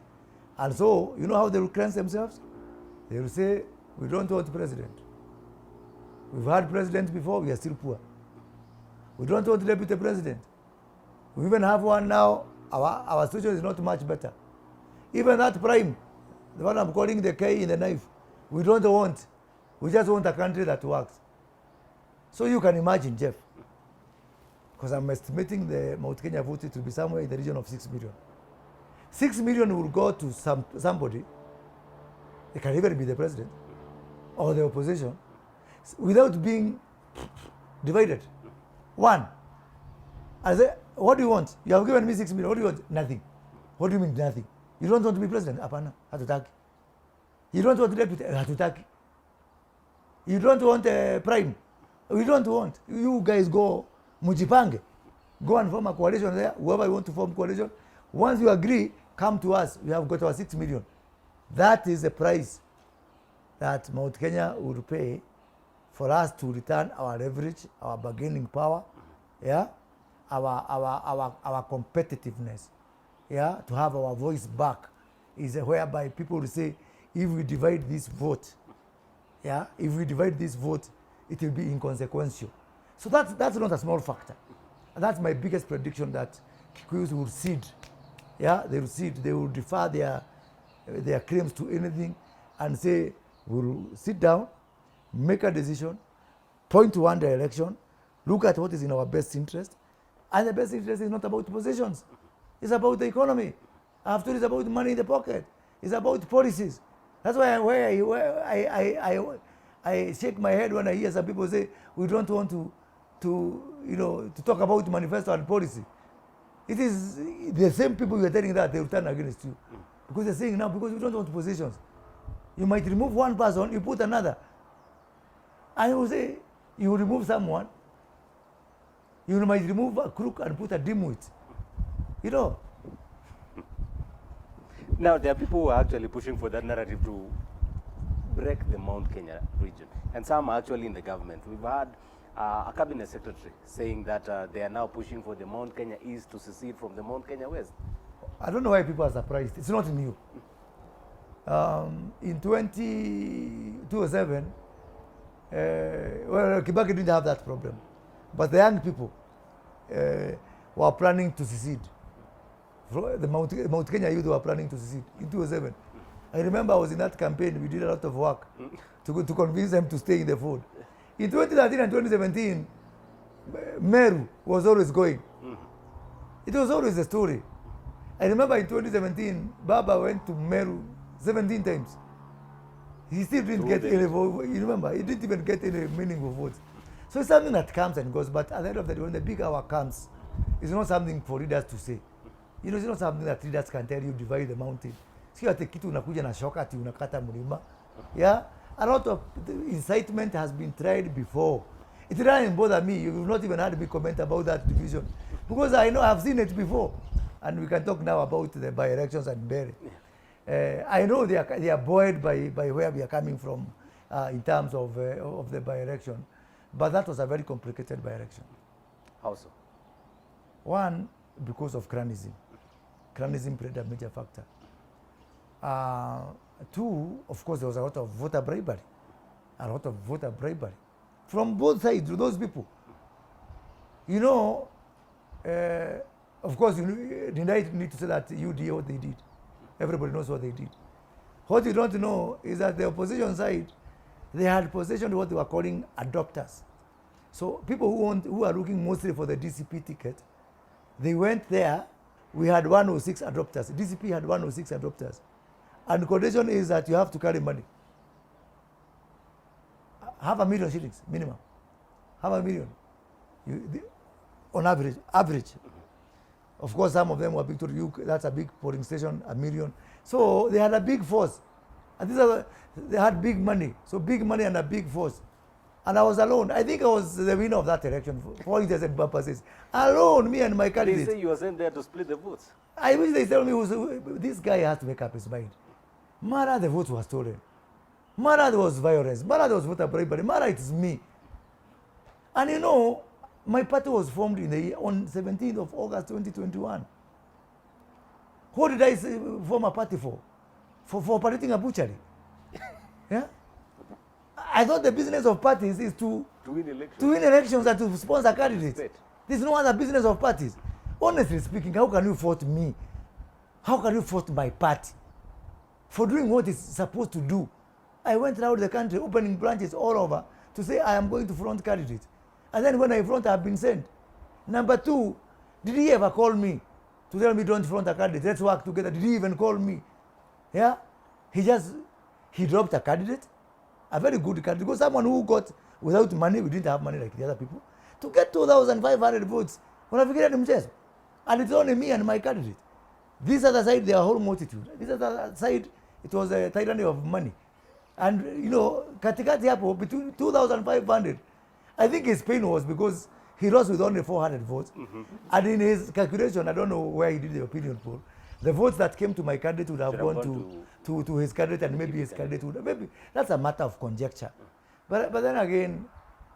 And so, you know how they will cleanse themselves? They will say, we don't want president. We've had presidents before, we are still poor. We don't want deputy president. We even have one now, our situation is not much better. Even that prime, the one I'm calling the K in the knife, we don't want. We just want a country that works. So you can imagine, Jeff, because I'm estimating the Mount Kenya vote to be somewhere in the region of 6 million. 6 million will go to somebody, it can even be the president or the opposition, without being divided. One, I say, what do you want? You have given me 6 million, what do you want? Nothing. What do you mean nothing? You don't want to be president? Apana, hatutaki. You don't want deputy? Hatutaki. You don't want a prime? We don't want. You guys go, mujipange. Go and form a coalition there, whoever you want to form coalition. Once you agree, come to us. We have got our 6 million. That is the price that Mount Kenya would pay for us to return our leverage, our bargaining power, our competitiveness, to have our voice back, is whereby people will say, if we divide this vote, if we divide this vote, it will be inconsequential. So that's not a small factor. And that's my biggest prediction, that Kikuyus will cede. They will cede. They will defer their claims to anything and say, we'll sit down, make a decision, point to one direction, look at what is in our best interest. And the best interest is not about positions. It's about the economy. After it's about money in the pocket. It's about policies. That's why I shake my head when I hear some people say, we don't want to talk about manifesto and policy. It is the same people you are telling that they will turn against you. Because they're saying now, because we don't want positions. You might remove one person, you put another. And you will say, you will remove someone, you might remove a crook and put a dimwit. Now, there are people who are actually pushing for that narrative to break the Mount Kenya region. And some are actually in the government. We've had a cabinet secretary saying that they are now pushing for the Mount Kenya East to secede from the Mount Kenya West. I don't know why people are surprised. It's not new. In 2007, Kibaki didn't have that problem. But the young people were planning to secede. The Mount Kenya youth were planning to secede in 2007. I remember I was in that campaign. We did a lot of work to convince them to stay in the fold. In 2013 and 2017, Meru was always going. It was always a story. I remember in 2017, Baba went to Meru 17 times. He still didn't get any vote. You remember, he didn't even get any meaningful votes. So it's something that comes and goes, but at the end of the day, when the big hour comes, it's not something for leaders to say. It's not something that leaders can tell you, divide the mountain. Sio ati kitu unakuja na shoka ati unakata mlima. A lot of incitement has been tried before. It doesn't bother me. You've not even heard me comment about that division. Because I know I've seen it before. And we can talk now about the by-elections and Berry. I know they are buoyed by where we are coming from in terms of the by-election. But that was a very complicated by-election. How so? One, because of cronyism. Cronyism played a major factor. Two, of course, there was a lot of voter bribery. From both sides, to those people. Of course, you need to say that you did what they did. Everybody knows what they did. What you don't know is that the opposition side, they had possession of what they were calling adopters. So people who are looking mostly for the DCP ticket, they went there. We had 106 adopters. DCP had 106 adopters. And the condition is that you have to carry money. $500,000 shillings minimum. $500,000. On average. Of course, some of them were big to you. That's a big polling station, $1 million. So they had a big force. And they had big money. So big money and a big force. And I was alone. I think I was the winner of that election for all intents and purposes. Alone, me and my candidate. They say you were sent there to split the votes. I wish they tell me this guy has to make up his mind. Mara, the votes were stolen. Mara, there was violence. Mara, there was voter bribery. Mara, it's me. And you know, my party was formed on 17th of August 2021. What did I form a party for? For operating a butchery? Yeah? I thought the business of parties is to win elections and to sponsor candidates. There's no other business of parties. Honestly speaking, how can you fault me? How can you fault my party for doing what it's supposed to do? I went around the country opening branches all over to say I am going to front candidates. And then when I front, I've been sent. Number two, did he ever call me to tell me don't front a candidate? Let's work together. Did he even call me? Yeah? He dropped a candidate, a very good candidate, because someone who got without money, we didn't have money like the other people, to get 2,500 votes. And it's only me and my candidate. This other side, they are a whole multitude. This other side, it was a tyranny of money. And, you know, katikati hapo, between 2,500, I think his pain was because he lost with only 400 votes. And in his calculation, I don't know where he did the opinion poll, the votes that came to my candidate would have gone to his candidate, and maybe his candidate would, maybe that's a matter of conjecture. But then again,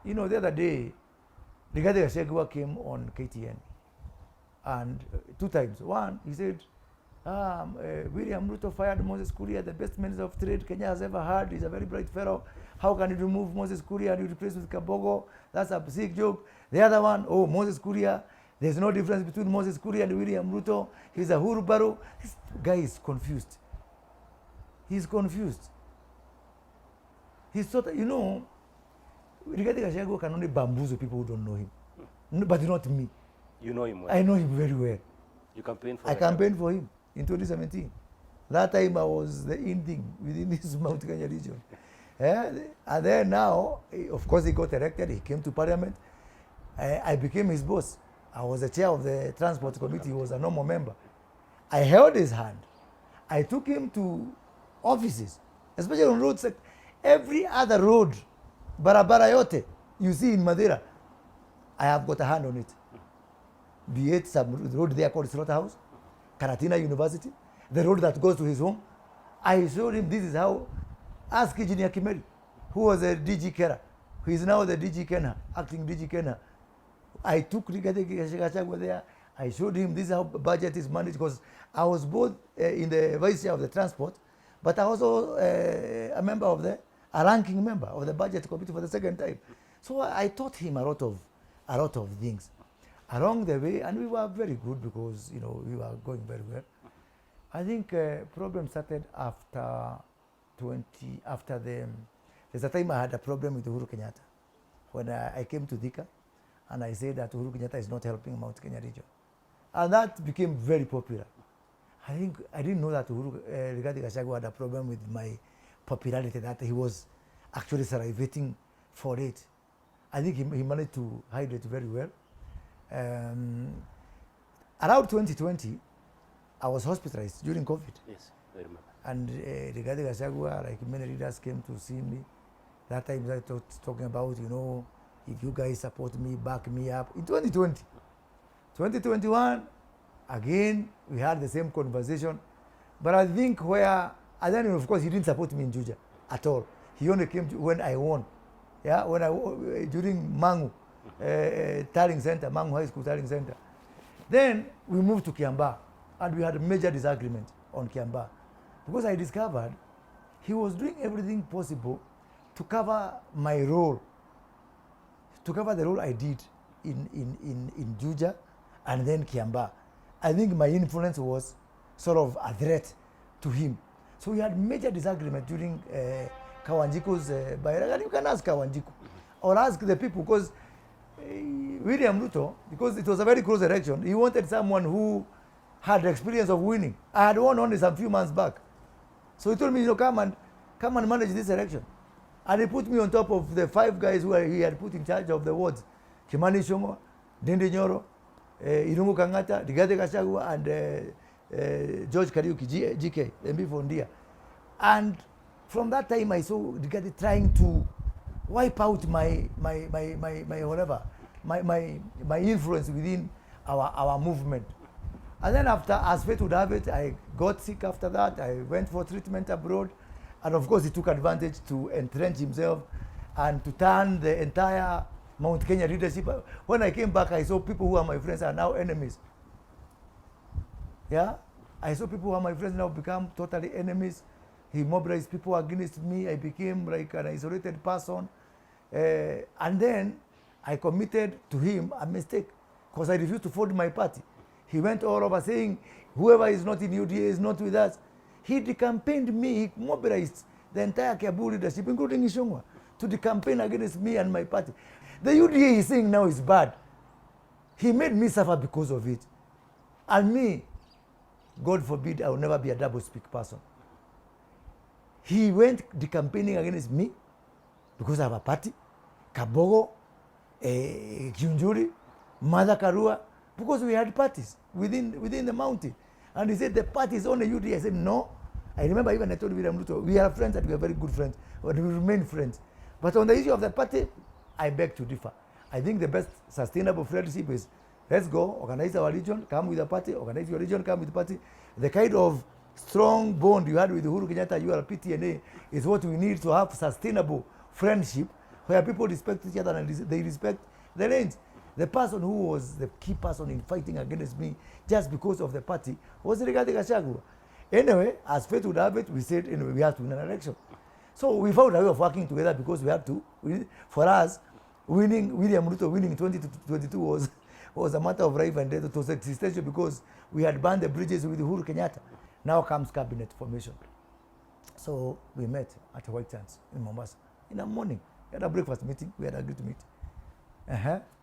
you know, the other day, Rigathi Gachagua came on KTN, and 2 times. One, he said, William Ruto fired Moses Kuria, the best minister of trade Kenya has ever had. He's a very bright fellow. How can you remove Moses Kuria and you replace with Kabogo? That's a sick joke. The other one, Moses Kuria, there's no difference between Moses Kuria and William Ruto. He's a Hurubaro. This guy is confused. He's confused. He's thought, you know, Rigathi Gachagua can only bamboozle people who don't know him. No, but not me. You know him well. I know him very well. You campaigned for him. I campaigned for him in 2017. That time I was the in thing within this Mount Kenya region. And then now, of course, he got elected. He came to parliament. I became his boss. I was the chair of the transport committee. He was a normal member. I held his hand. I took him to offices, especially on roads. Every other road, barabara yote, you see in Madeira, I have got a hand on it. Be it some road there called Slaughterhouse, Karatina University, the road that goes to his home. I showed him this is how. Ask Engineer Kimeli, who was a DG Kera, who is now the DG Kenya, acting DG Kenya. I took Rigathi Gachagua there. I showed him this is how budget is managed, because I was both in the vice chair of the transport, but I was also a ranking member of the budget committee for the second time. So I taught him a lot of things along the way, and we were very good because, you know, we were going very well. I think problem started there's a time I had a problem with Uhuru Kenyatta when I came to Thika, and I said that Uhuru Kenyatta is not helping Mount Kenya region, and that became very popular. I think I didn't know that Rigathi Gachagua had a problem with my popularity, that he was actually salivating for it. I think he managed to hide it very well. Around 2020, I was hospitalized during COVID. Yes, I remember. And Rigathi Gachagua, like many leaders, came to see me. That time I was talking about, you know, if you guys support me, back me up. In 2020, 2021, again, we had the same conversation. But I think and then of course he didn't support me in Juja at all. He only came when I won. Yeah, during Mangu Tarring Center, Mangu High School Tarring Center. Then we moved to Kiambaa, and we had a major disagreement on Kiambaa, because I discovered he was doing everything possible to cover my role, to cover the role I did in Juja and then Kiambaa. I think my influence was sort of a threat to him. So we had major disagreement during Kawanjiko's by-election. And you can ask Kawanjiko or ask the people, because William Ruto, because it was a very close election, he wanted someone who had experience of winning. I had won only some few months back. So he told me, come and manage this election. And he put me on top of the 5 guys who he had put in charge of the wards. Kimani Ichung'wah, Ndindi Nyoro, Irungu Kang'ata, Rigathi Gachagua, and George Kariuki, GK, MP for Ndia. And from that time, I saw Rigathi trying to wipe out my influence within our movement. And then after, as fate would have it, I got sick after that. I went for treatment abroad. And of course, he took advantage to entrench himself and to turn the entire Mount Kenya leadership. When I came back, I saw people who are my friends are now enemies. Yeah? I saw people who are my friends now become totally enemies. He mobilized people against me. I became like an isolated person. And then I committed to him a mistake because I refused to fold my party. He went all over saying, whoever is not in UDA is not with us. He decampaigned me. He mobilized the entire Kiambu leadership, including Ichung'wah, to decampaign against me and my party. The UDA he's saying now is bad. He made me suffer because of it. And me, God forbid, I will never be a double-speak person. He went decampaigning against me because I have a party, Kabogo, Kiunjuri, Mother Karua, because we had parties within the mountain. And he said, the party is on the UDA. I said, no. I remember even I told William Ruto, we are friends and we are very good friends, but we remain friends. But on the issue of the party, I beg to differ. I think the best sustainable friendship is, let's go, organize our region, come with the party, organize your region, come with the party. The kind of strong bond you had with Uhuru Kenyatta, URP-TNA, is what we need to have sustainable friendship, where people respect each other and they respect the lanes. The person who was the key person in fighting against me just because of the party was Rigathi Gachagua. Anyway, as fate would have it, we said, anyway, we have to win an election. So we found a way of working together because we have to. For us, William Ruto winning 2022 was a matter of life and death. It was existential because we had burned the bridges with Uhuru Kenyatta. Now comes cabinet formation. So we met at White Sands in Mombasa in the morning. We had a breakfast meeting. We had agreed to meet.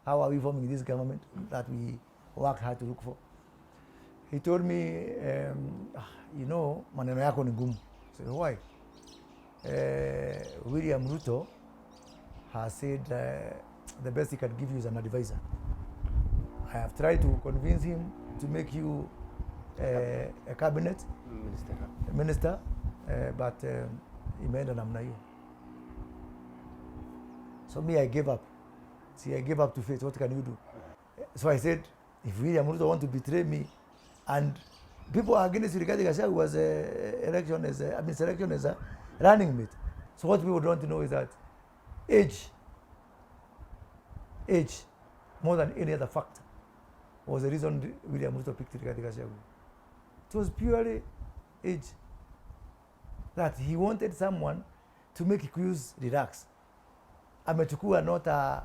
How are we forming this government that we worked hard to look for? He told me, maneno yako ni ngumu. I said, why? William Ruto has said the best he can give you is an advisor. I have tried to convince him to make you a cabinet minister, but imeenda namna hiyo. So me, I gave up. See, I gave up to fate. What can you do? So I said, if William Ruto want to betray me, and people are against Rigathi Gachagua's selection as a running mate. So what people don't know is that age, more than any other factor, was the reason William Ruto picked Rigathi Gachagua. It was purely age. That he wanted someone to make Kikuyus relax. Amechukua not a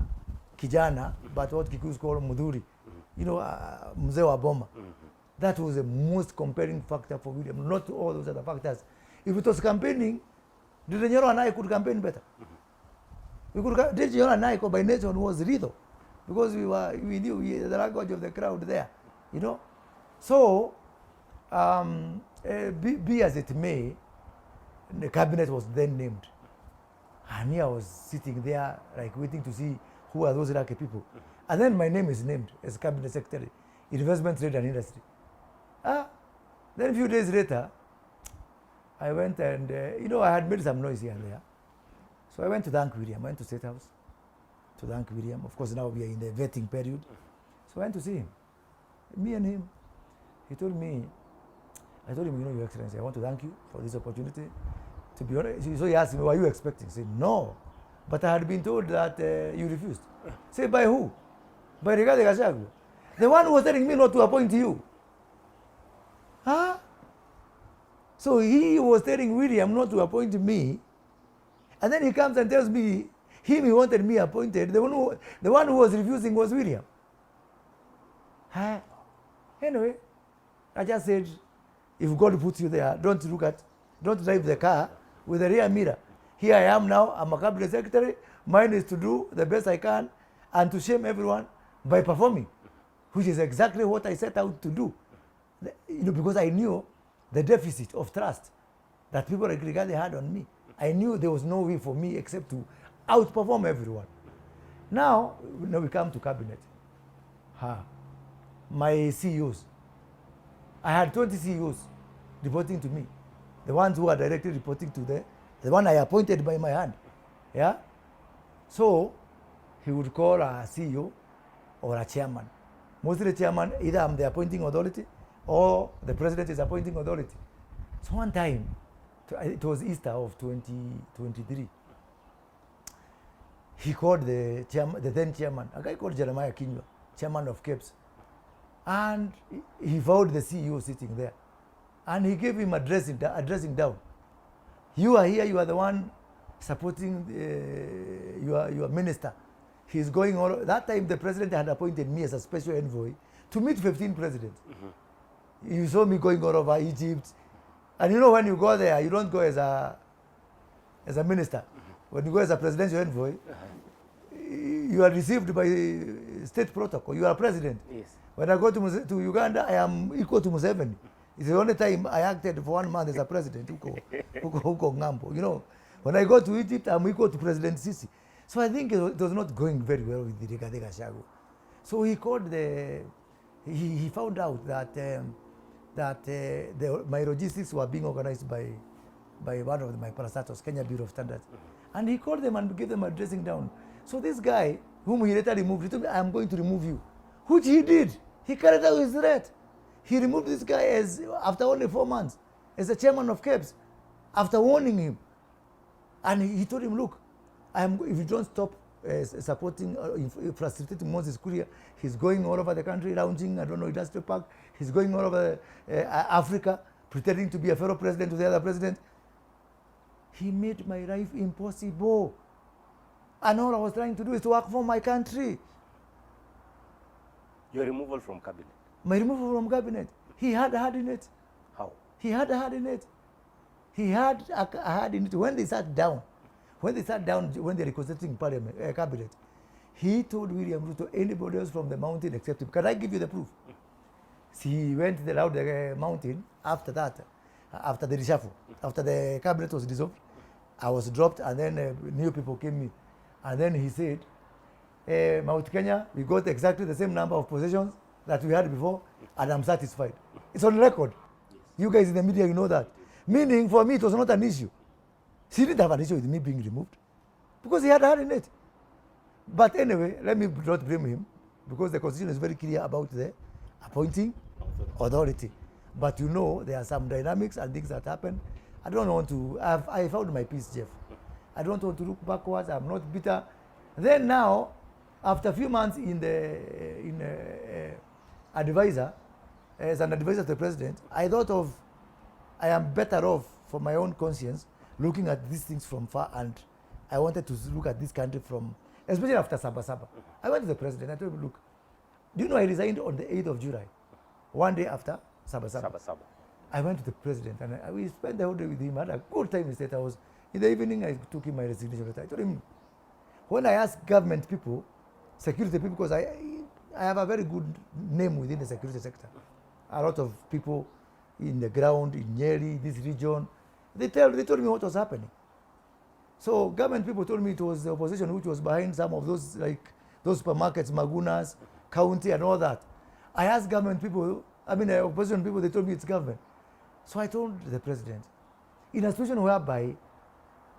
kijana, but what Kikuyus call mudhuri. Mzee wa boma. That was the most compelling factor for William, not all those other factors. If it was campaigning, Ndindi Nyoro and I could campaign better. We could. Ndindi Nyoro and I by nature was lethal, because we knew the language of the crowd there, So, be as it may, the cabinet was then named. And me, I was sitting there, like waiting to see who are those lucky people. And then my name is named as cabinet secretary, investment, trade and industry. Then a few days later, I went and, I had made some noise here and there. So I went to thank William. I went to State House to thank William. Of course, now we are in the vetting period. So I went to see him. Me and him. He told me, I told him, Your Excellency, I want to thank you for this opportunity. To be honest, so he asked me, what are you expecting? I said, no. But I had been told that you refused. I said, by who? By Rigathi Gachagua. The one who was telling me not to appoint you. So he was telling William not to appoint me, and then he comes and tells me he wanted me appointed. The one who was refusing was William. Anyway, I just said, If God puts you there, don't drive the car with the rear mirror. Here I am now, I'm a cabinet secretary. Mine is to do the best I can and to shame everyone by performing, which is exactly what I set out to do. Because I knew the deficit of trust that people regarded had on me. I knew there was no way for me except to outperform everyone. Now we come to cabinet. My CEOs. I had 20 CEOs reporting to me. The ones who are directly reporting to the one I appointed by my hand. Yeah? So he would call a CEO or a chairman. Mostly the chairman, either I'm the appointing authority or the president is appointing authority. So one time, it was Easter of 2023, he called the then chairman, a guy called Jeremiah Kinyua, chairman of KEBS, and he found the CEO sitting there. And he gave him addressing down. You are here, you are the one supporting your minister. He's going all. That time the president had appointed me as a special envoy to meet 15 presidents. Mm-hmm. You saw me going all over Egypt. And you know when you go there, you don't go as a minister. Mm-hmm. When you go as a presidential envoy, you are received by state protocol. You are president. Yes. When I go to Uganda, I am equal to Museveni. It's the only time I acted for 1 month as a president. Huko Ngambo. You know, when I go to Egypt, I'm equal to President Sisi. So I think it was not going very well with the Rigathi Gachagua. So he called he found out that my logistics were being organized by one of my parastatals, Kenya Bureau of Standards. Mm-hmm. And he called them and gave them a dressing down. So this guy, whom he later removed, he told me, I'm going to remove you. Which he did. He carried out his threat. He removed this guy after only 4 months as the chairman of KEBS, after warning him. And he told him, look, if you don't stop supporting, facilitating Moses Kuria, he's going all over the country, lounging, I don't know, industrial park. He's going all over Africa, pretending to be a fellow president to the other president. He made my life impossible. And all I was trying to do is to work for my country. Your removal from cabinet? My removal from cabinet. He had a hand in it. How? He had a hand in it. He had a hand in it. When they sat down, when they reconstituting parliament, cabinet, he told William Ruto, anybody else from the mountain except him. Can I give you the proof? See, he went around the mountain after that, after the reshuffle, after the cabinet was dissolved. I was dropped, and then new people came in. And then he said, Mount Kenya, we got exactly the same number of possessions that we had before, and I'm satisfied. It's on record. Yes. You guys in the media, you know that. Meaning, for me, it was not an issue. He didn't have an issue with me being removed, because he had had in it. But anyway, let me not blame him, because the Constitution is very clear about the appointing authority. But you know, there are some dynamics and things that happen. I don't want to, I found my peace, Jeff. I don't want to look backwards. I'm not bitter. Then now, after a few months advisor, as an advisor to the president, I thought of, I am better off for my own conscience looking at these things from far, and I wanted to look at this country from, especially after Sabasaba. I went to the president, I told him, look, do you know I resigned on the 8th of July, 1 day after Sabasaba. I went to the president and we spent the whole day with him. I had a good time in the state house. In the evening, I took him my resignation letter. I told him, when I ask government people, security people, because I have a very good name within the security sector. A lot of people in the ground, in Nyeri, this region, they told me what was happening. So government people told me it was the opposition which was behind some of those, like those supermarkets, Magunas, County, and all that. I asked government people, opposition people, they told me it's government. So I told the president, in a situation whereby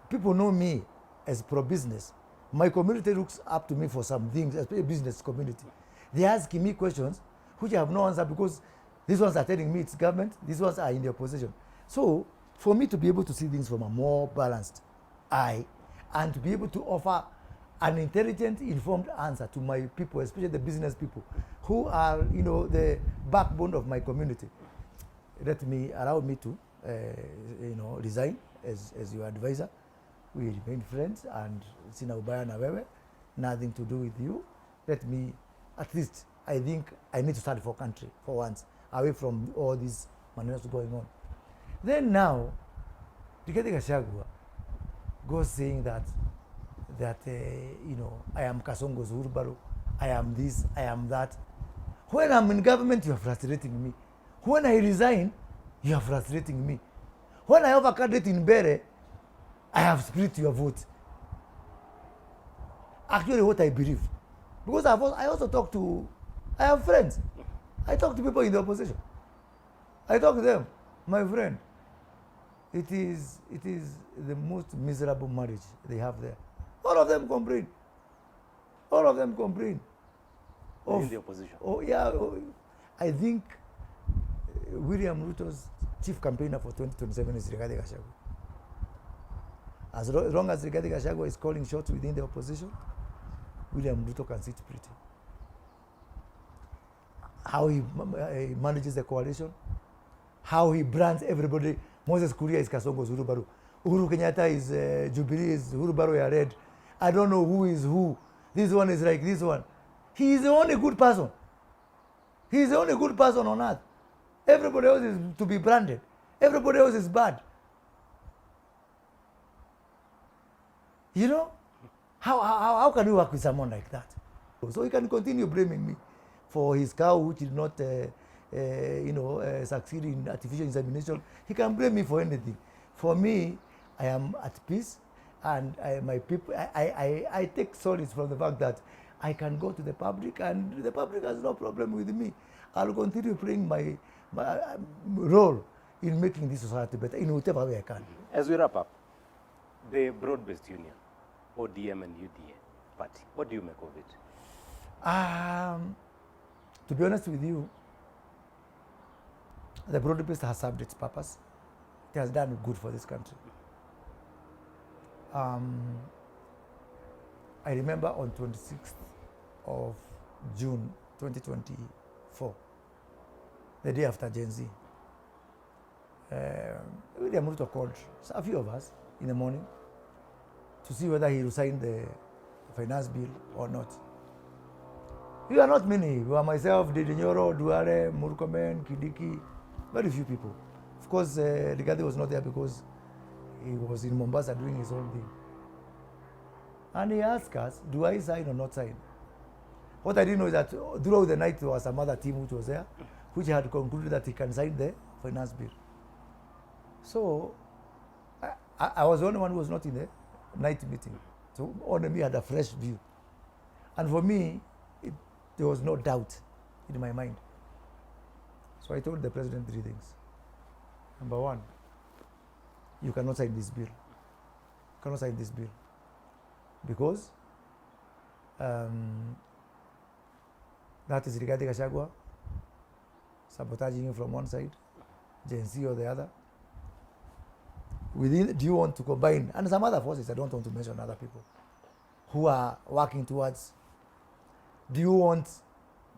people know me as pro-business, my community looks up to me for some things, especially business community. They're asking me questions which I have no answer, because these ones are telling me it's government, these ones are in the opposition. So for me to be able to see things from a more balanced eye, and to be able to offer an intelligent, informed answer to my people, especially the business people, who are, the backbone of my community, allow me to, resign as your advisor. We remain friends, and sina ubaya na wewe, nothing to do with you. Let me, at least, I think I need to start for country for once, away from all these maneras going on. Then now, Rigathi Gachagua goes saying that you know, I am Kasongo's Urbaru, I am this, I am that. When I'm in government, you are frustrating me. When I resign, you are frustrating me. When I have a candidate in Bere, I have split your vote. Actually, what I believe, because I also talk to, I have friends. I talk to people in the opposition. I talk to them, my friend. It is the most miserable marriage they have there. All of them complain. All of them complain. In the opposition. Oh yeah, I think William Ruto's chief campaigner for 2027 is Rigathi Gachagua. As long as Rigathi Gachagua is calling shots within the opposition, William Ruto can sit pretty. How he manages the coalition, how he brands everybody. Moses Kuria is Kasongo's Urubaru. Uhuru Kenyatta is Jubilee is Urubaru ya red. I don't know who is who. This one is like this one. He is the only good person. He is the only good person on earth. Everybody else is to be branded. Everybody else is bad. You know? How can you work with someone like that? So he can continue blaming me for his cow which did not succeed in artificial insemination. He can blame me for anything. For me, I am at peace, and my people, I take solace from the fact that I can go to the public, and the public has no problem with me. I'll continue playing my role in making this society better in whatever way I can. As we wrap up, the broad-based union, ODM and UDA party, what do you make of it? To be honest with you, the broad-based has served its purpose. It has done good for this country. I remember on 26th of June 2024, the day after Gen Z, William Ruto called a few of us in the morning to see whether he will sign the finance bill or not. We are not many. We were myself, Didinyoro, Duare, Murkomen, Kidiki, very few people. Of course, Rigathi was not there because he was in Mombasa doing his own thing. And he asked us, do I sign or not sign? What I didn't know is that throughout the night there was some other team which was there, which had concluded that he can sign the finance bill. So I was the only one who was not in the night meeting. So only me had a fresh view. And for me, there was no doubt in my mind. So I told the president three things. Number one, you cannot sign this bill. You cannot sign this bill. Because that is Rigathi Gachagua sabotaging you from one side, Gen Z or the other. Do you want to combine, and some other forces, I don't want to mention other people, who are working towards, do you want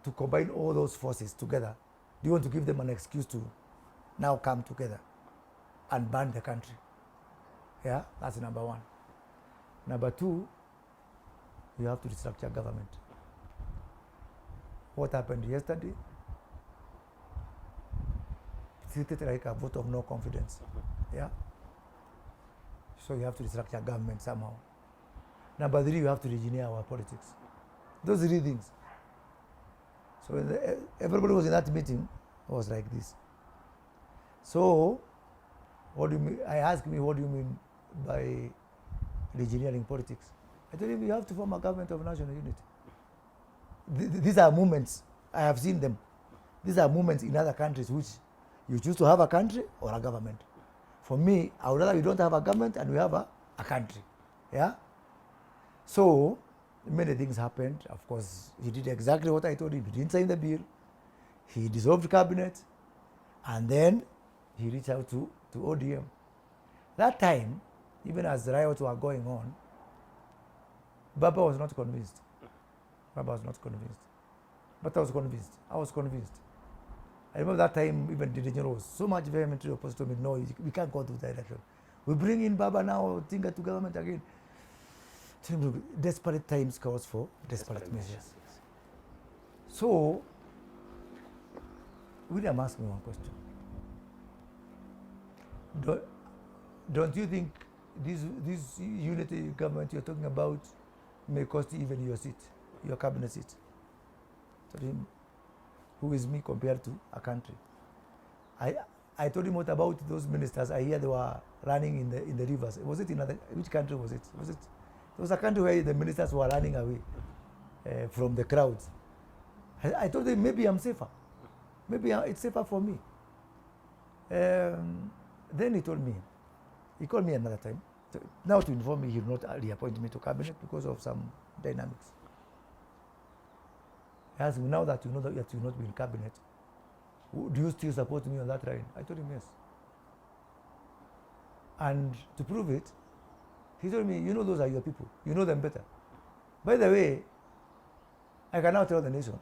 to combine all those forces together? Do you want to give them an excuse to now come together and ban the country? Yeah, that's number one. Number two, you have to restructure government. What happened yesterday? It's treated like a vote of no confidence. Yeah? So you have to restructure government somehow. Number three, you have to re-engineer our politics. Those three things. So everybody was in that meeting, was like this. So, what do you mean? I asked me, what do you mean by re-engineering politics? I told him, you have to form a government of national unity. These are movements, I have seen them. These are movements in other countries which you choose to have a country or a government. For me, I would rather we don't have a government and we have a country. Yeah? So, many things happened. Of course, he did exactly what I told him. He didn't sign the bill. He dissolved cabinet. And then he reached out to ODM. That time, even as the riots were going on, Baba was not convinced. Baba was not convinced. But I was convinced. I was convinced. I remember that time, even Didinyoro was so much vehemently opposed to me. No, we can't go to that election. We bring in Baba now, Tinga to government again. Desperate times calls for desperate measures. Yes. So, William asked me one question. don't you think this unity government you're talking about may cost you even your seat, your cabinet seat? Told him, who is me compared to a country? I told him what about those ministers I hear they were running in the rivers. Was it in which country was it? There was a country where the ministers were running away from the crowds. I told him maybe I'm safer. Maybe it's safer for me. Then he told me, he called me another time, now to inform me he will not reappoint me to cabinet because of some dynamics. He asked me, now that you know that you will not be in cabinet, do you still support me on that line? I told him yes. And to prove it, he told me, you know those are your people. You know them better. By the way, I can now tell the nation,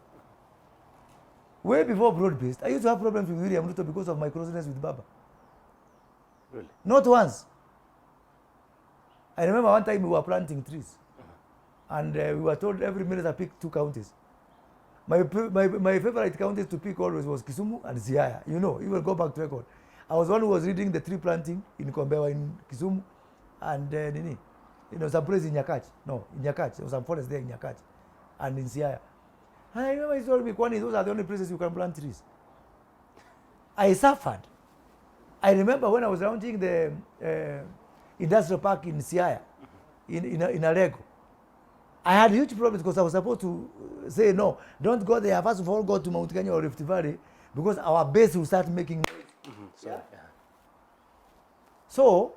way before broad-based, I used to have problems with William Ruto because of my closeness with Baba. Really? Not once. I remember one time we were planting trees, and we were told every minister pick 2 counties. My favorite counties to pick always was Kisumu and Siaya. You know, you will go back to record. I was one who was reading the tree planting in Kombewa in Kisumu, and some place in Nyakach. No, in Nyakach. There was some forest there in Nyakach and in Siaya. And I remember he told me, Kwani, those are the only places you can plant trees. I suffered. I remember when I was launching the industrial park in Siaya, in Alego. I had huge problems because I was supposed to say, no, don't go there. First of all, go to Mount Kenya or Rift Valley because our base will start making noise. Sorry. Yeah? So,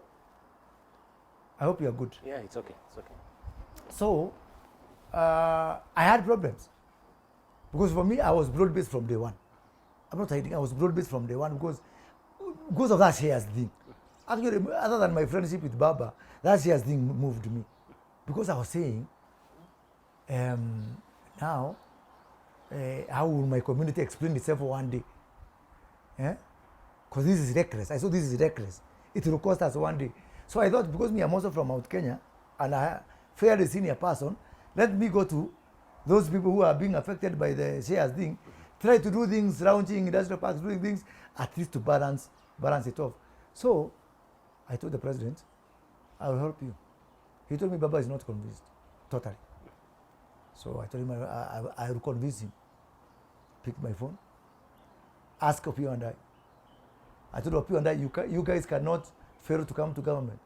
I hope you are good. Yeah, it's okay. It's okay. So, I had problems. Because for me, I was broad-based from day one. I'm not hiding, I was broad-based from day one because of that shares thing. Actually, other than my friendship with Baba, that shares thing moved me. Because I was saying, now, how will my community explain itself one day? Because this is reckless. I saw this is reckless. It will cost us one day. So I thought, because me, I'm also from Mount Kenya, and I'm a fairly senior person, let me go to those people who are being affected by the shares thing, try to do things, launching industrial parks, doing things, at least to balance it off. So I told the president, I will help you. He told me Baba is not convinced, totally. So I told him I will convince him. Pick my phone, ask Opio and I told Opio and you guys cannot fail to come to government.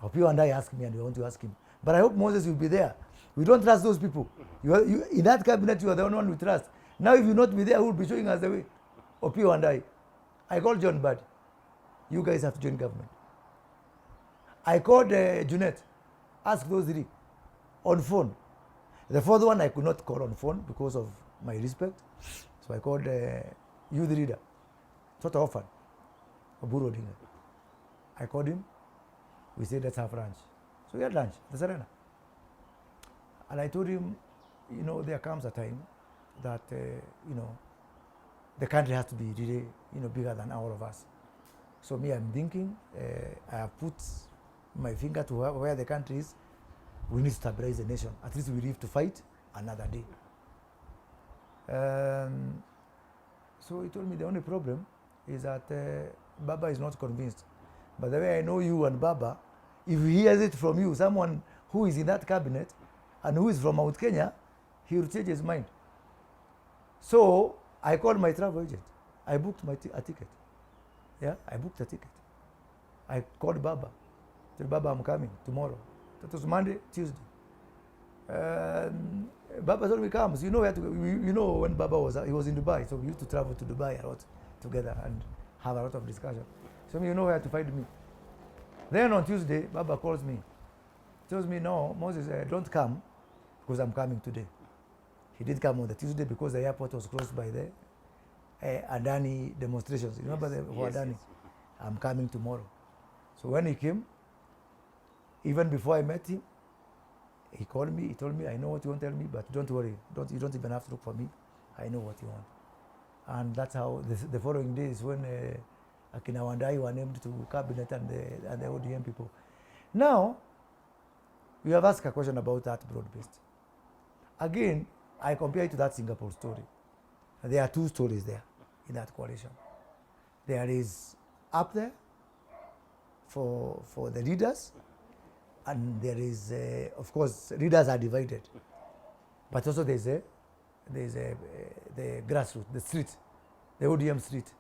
Opio and I asked me and we want to ask him. But I hope Moses will be there. We don't trust those people. You in that cabinet, you are the only one we trust. Now if you not be there, who will be showing us the way? Opio and I called John Bad. You guys have to join government. I called Junet. Ask those 3 on phone. The 4th one I could not call on phone because of my respect. So I called youth leader, sort of orphan, Oburu Odinga. I called him. We said, let's have lunch. So we had lunch, the Serena. And I told him, there comes a time that, the country has to be really, bigger than all of us. So me, I'm thinking, I have put my finger to where the country is. We need to stabilize the nation. At least we live to fight another day. So he told me the only problem is that Baba is not convinced. But the way I know you and Baba, if he hears it from you, someone who is in that cabinet and who is from Mount Kenya, he will change his mind. So I called my travel agent. I booked a ticket. Yeah, I booked a ticket. I called Baba. I said, Baba, I'm coming tomorrow. That was Monday, Tuesday. Baba told me, comes. You know where to go. You know when Baba he was in Dubai, so we used to travel to Dubai a lot together and have a lot of discussion. So you know where to find me. Then on Tuesday, Baba calls me. Tells me, no, Moses, don't come because I'm coming today. He didn't come on the Tuesday because the airport was closed by the Adani demonstrations. You remember Adani? Yes. I'm coming tomorrow. So when he came, even before I met him, he called me, he told me, I know what you want to tell me, but don't worry, you don't even have to look for me. I know what you want. And that's how the following day is when Akina Wandai were named to cabinet and the ODM people. Now, you have asked a question about that broad-based. Again, I compare it to that Singapore story. There are 2 stories there in that coalition. There is up there for the leaders, and there is, of course, leaders are divided, but also there's the grassroots, the street, the ODM street.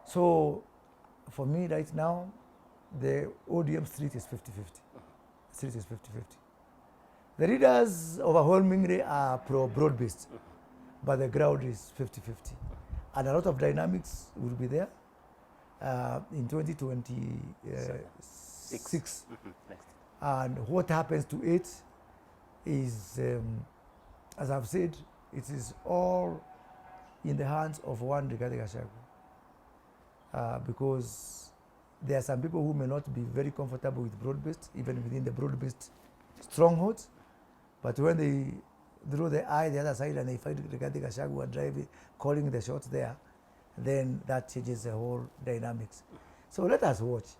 So for me right now, the ODM street is 50-50. Street is 50-50. The leaders overwhelmingly are pro-broad-based, but the ground is 50-50. And a lot of dynamics will be there in 2026. And what happens to it is, as I've said, it is all in the hands of one Rigathi Gachagua. Because there are some people who may not be very comfortable with broad-based, even within the broad-based strongholds. But when they draw the eye the other side and they find Rigathi Gachagua driving, calling the shots there, then that changes the whole dynamics. So let us watch.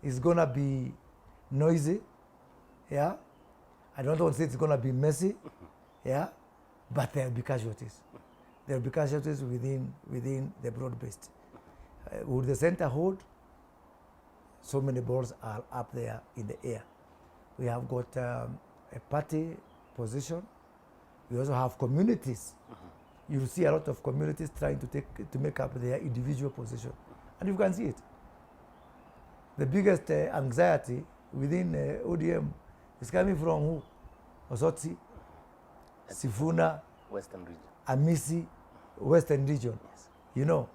It's gonna be noisy, yeah. I don't want to say it's gonna be messy, yeah, but there'll be casualties. There'll be casualties within the broad-based. Will the center hold? So many balls are up there in the air. We have got a party position. We also have communities. You see a lot of communities trying to make up their individual position, and you can see it. The biggest anxiety within ODM is coming from who? Osotsi, Sifuna, Western region. Amisi, Western region. Yes. You know,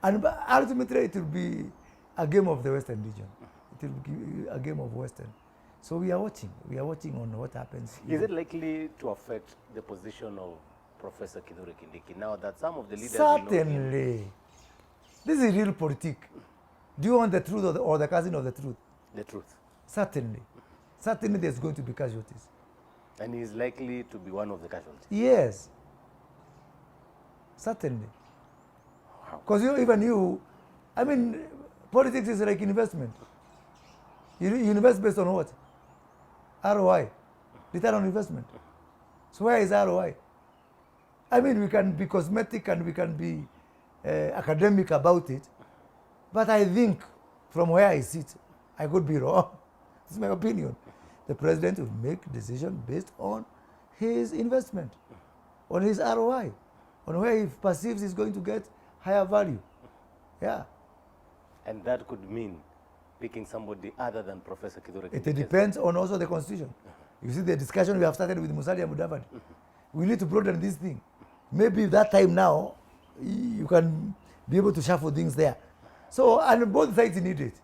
and ultimately it will be a game of the Western region. It will be a game of Western. So we are watching. We are watching on what happens. Is it likely to affect the position of Professor Kithure Kindiki now that some of the leaders certainly. This is real politics. Do you want the truth or the cousin of the truth? The truth. Certainly. Certainly there's going to be casualties. And he is likely to be one of the casualties. Yes. Certainly. Because I mean, politics is like investment. You invest based on what? ROI, return on investment. So where is ROI? I mean, we can be cosmetic and we can be academic about it, but I think from where I sit, I could be wrong. This is my opinion. The president will make decisions based on his investment, on his ROI, on where he perceives he's going to get higher value. Yeah. And that could mean picking somebody other than Professor Kithure Kindiki. It depends on also the constitution. You see the discussion we have started with Musalia Mudavadi. We need to broaden this thing. Maybe that time now, you can be able to shuffle things there. So, and both sides need it.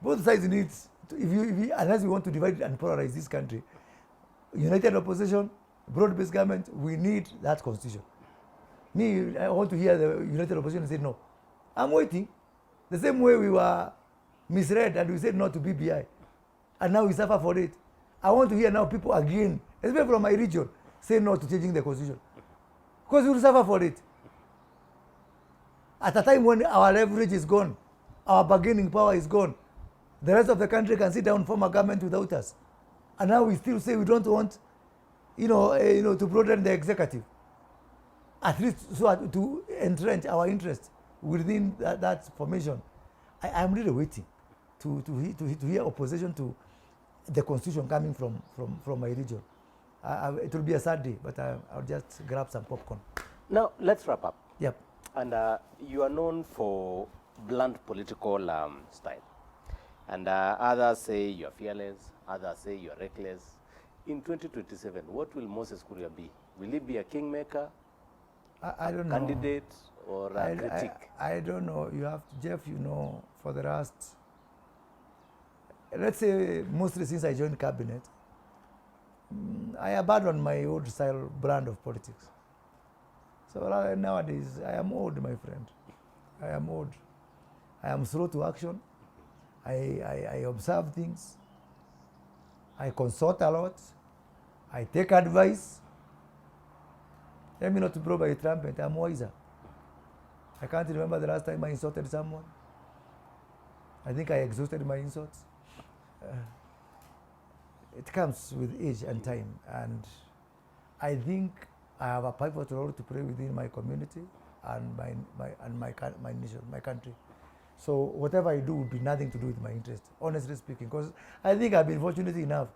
Both sides need, unless we want to divide and polarize this country, united opposition, broad-based government, we need that constitution. Me, I want to hear the united opposition say no. I'm waiting. The same way we were misread and we said no to BBI, and now we suffer for it. I want to hear now people again, especially from my region, say no to changing the constitution, because we will suffer for it. At a time when our leverage is gone, our bargaining power is gone, the rest of the country can sit down, form a government without us, and now we still say we don't want, to broaden the executive, at least so to entrench our interest within that formation. I am really waiting to hear opposition to the constitution coming from my region. It will be a sad day, but I'll just grab some popcorn. Now, let's wrap up. Yep. And you are known for blunt political style. And others say you're fearless, others say you're reckless. In 2027, what will Moses Kuria be? Will he be a kingmaker, I don't know. Candidate, or a critic? I don't know. You have to, Jeff, for the last, let's say, mostly since I joined cabinet, I abandoned my old style brand of politics. So nowadays, I am old, my friend. I am old. I am slow to action. I observe things. I consult a lot. I take advice. Let me not to blow by a trumpet. I'm wiser. I can't remember the last time I insulted someone. I think I exhausted my insults. It comes with age and time, and I think I have a pivotal role to play within my community and my nation, my country. So whatever I do would be nothing to do with my interest, honestly speaking, because I think I've been fortunate enough.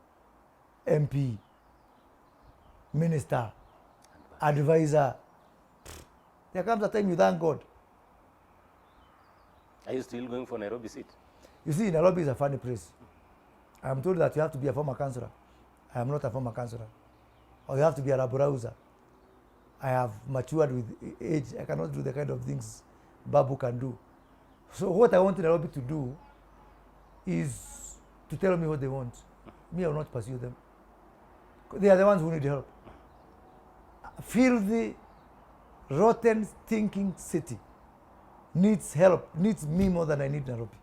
MP, minister, advisor. There comes a time you thank God. Are you still going for Nairobi seat? You see, Nairobi is a funny place. I'm told that you have to be a former councillor. I am not a former councillor. Or you have to be a laborauser. I have matured with age. I cannot do the kind of things Babu can do. So what I want Nairobi to do is to tell me what they want. Me, I will not pursue them. They are the ones who need help. Filthy, rotten, stinking city needs help, needs me more than I need Nairobi.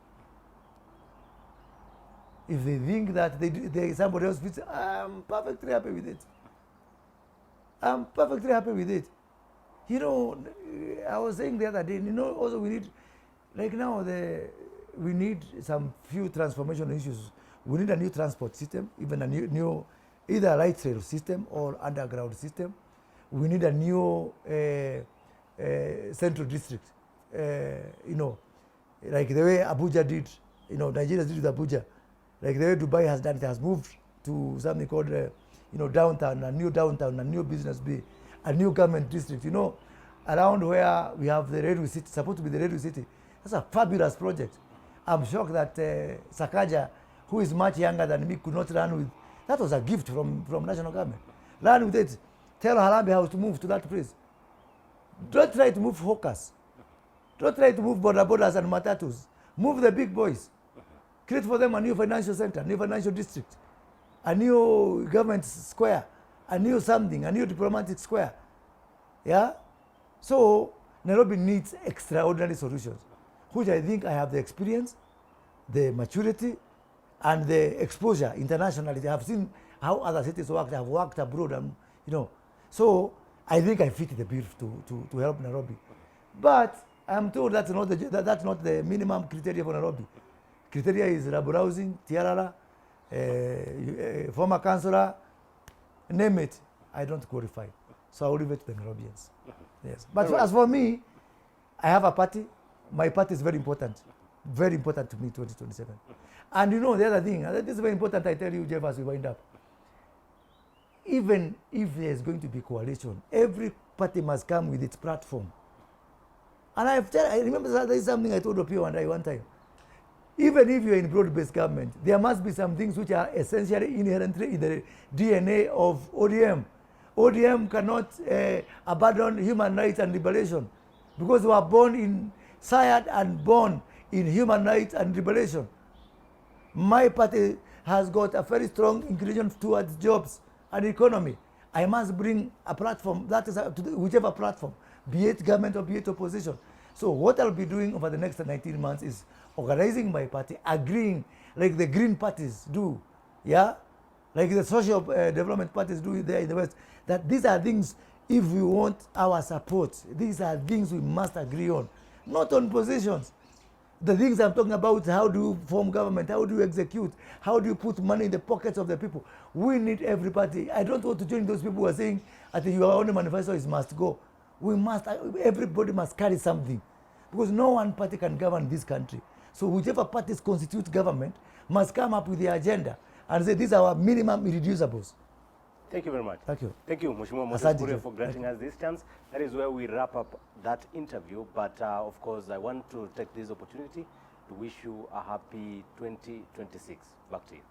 If they think that they somebody else fits, I'm perfectly happy with it. I'm perfectly happy with it. You know, I was saying the other day, you know, also we need, like now, we need some few transformation issues. We need a new transport system, even a new either light rail system or underground system. We need a new central district. You know, like the way Abuja did, you know, Nigeria did with Abuja. Like the way Dubai has done, it has moved to something called, you know, downtown, a new business bay, a new government district, you know, around where we have the railway city, supposed to be the railway city. That's a fabulous project. I'm shocked that Sakaja, who is much younger than me, could not run with. That was a gift from national government. Run with it. Tell Harambee House to move to that place. Don't try to move hawkers. Don't try to move border borders and matatus. Move the big boys. Create for them a new financial center, new financial district, a new government square, a new something, a new diplomatic square. Yeah? So Nairobi needs extraordinary solutions, which I think I have the experience, the maturity, and the exposure internationally. I have seen how other cities work. I have worked abroad, and you know. So I think I fit the bill to help Nairobi. But I'm told that's not the minimum criteria for Nairobi. Criteria is laborhousing, tiarara, former councillor, name it. I don't qualify. So I will leave it to the Nairobians. Yes. But as for me, I have a party. My party is very important to me, 2027. And you know the other thing, this is very important, I tell you, Jeff, as we wind up. Even if there is going to be coalition, every party must come with its platform. And I remember there is something I told Opio and I one time. Even if you're in broad-based government, there must be some things which are essentially inherently in the DNA of ODM. ODM cannot abandon human rights and liberation because we are sired and born in human rights and liberation. My party has got a very strong inclination towards jobs and economy. I must bring a platform that is whichever platform, be it government or be it opposition. So what I'll be doing over the next 19 months is organizing my party, agreeing like the green parties do, yeah, like the social development parties do there in the West, that these are things, if we want our support, these are things we must agree on, not on positions. The things I'm talking about, how do you form government, how do you execute, how do you put money in the pockets of the people? We need everybody. I don't want to join those people who are saying, I think your only manifesto is must go. Everybody must carry something, because no one party can govern this country. So whichever parties constitute government must come up with the agenda and say these are our minimum irreducibles. Thank you very much. Thank you. Thank you, Mheshimiwa Moses Kuria, for granting us this chance. That is where we wrap up that interview. But of course, I want to take this opportunity to wish you a happy 2026. Back to you.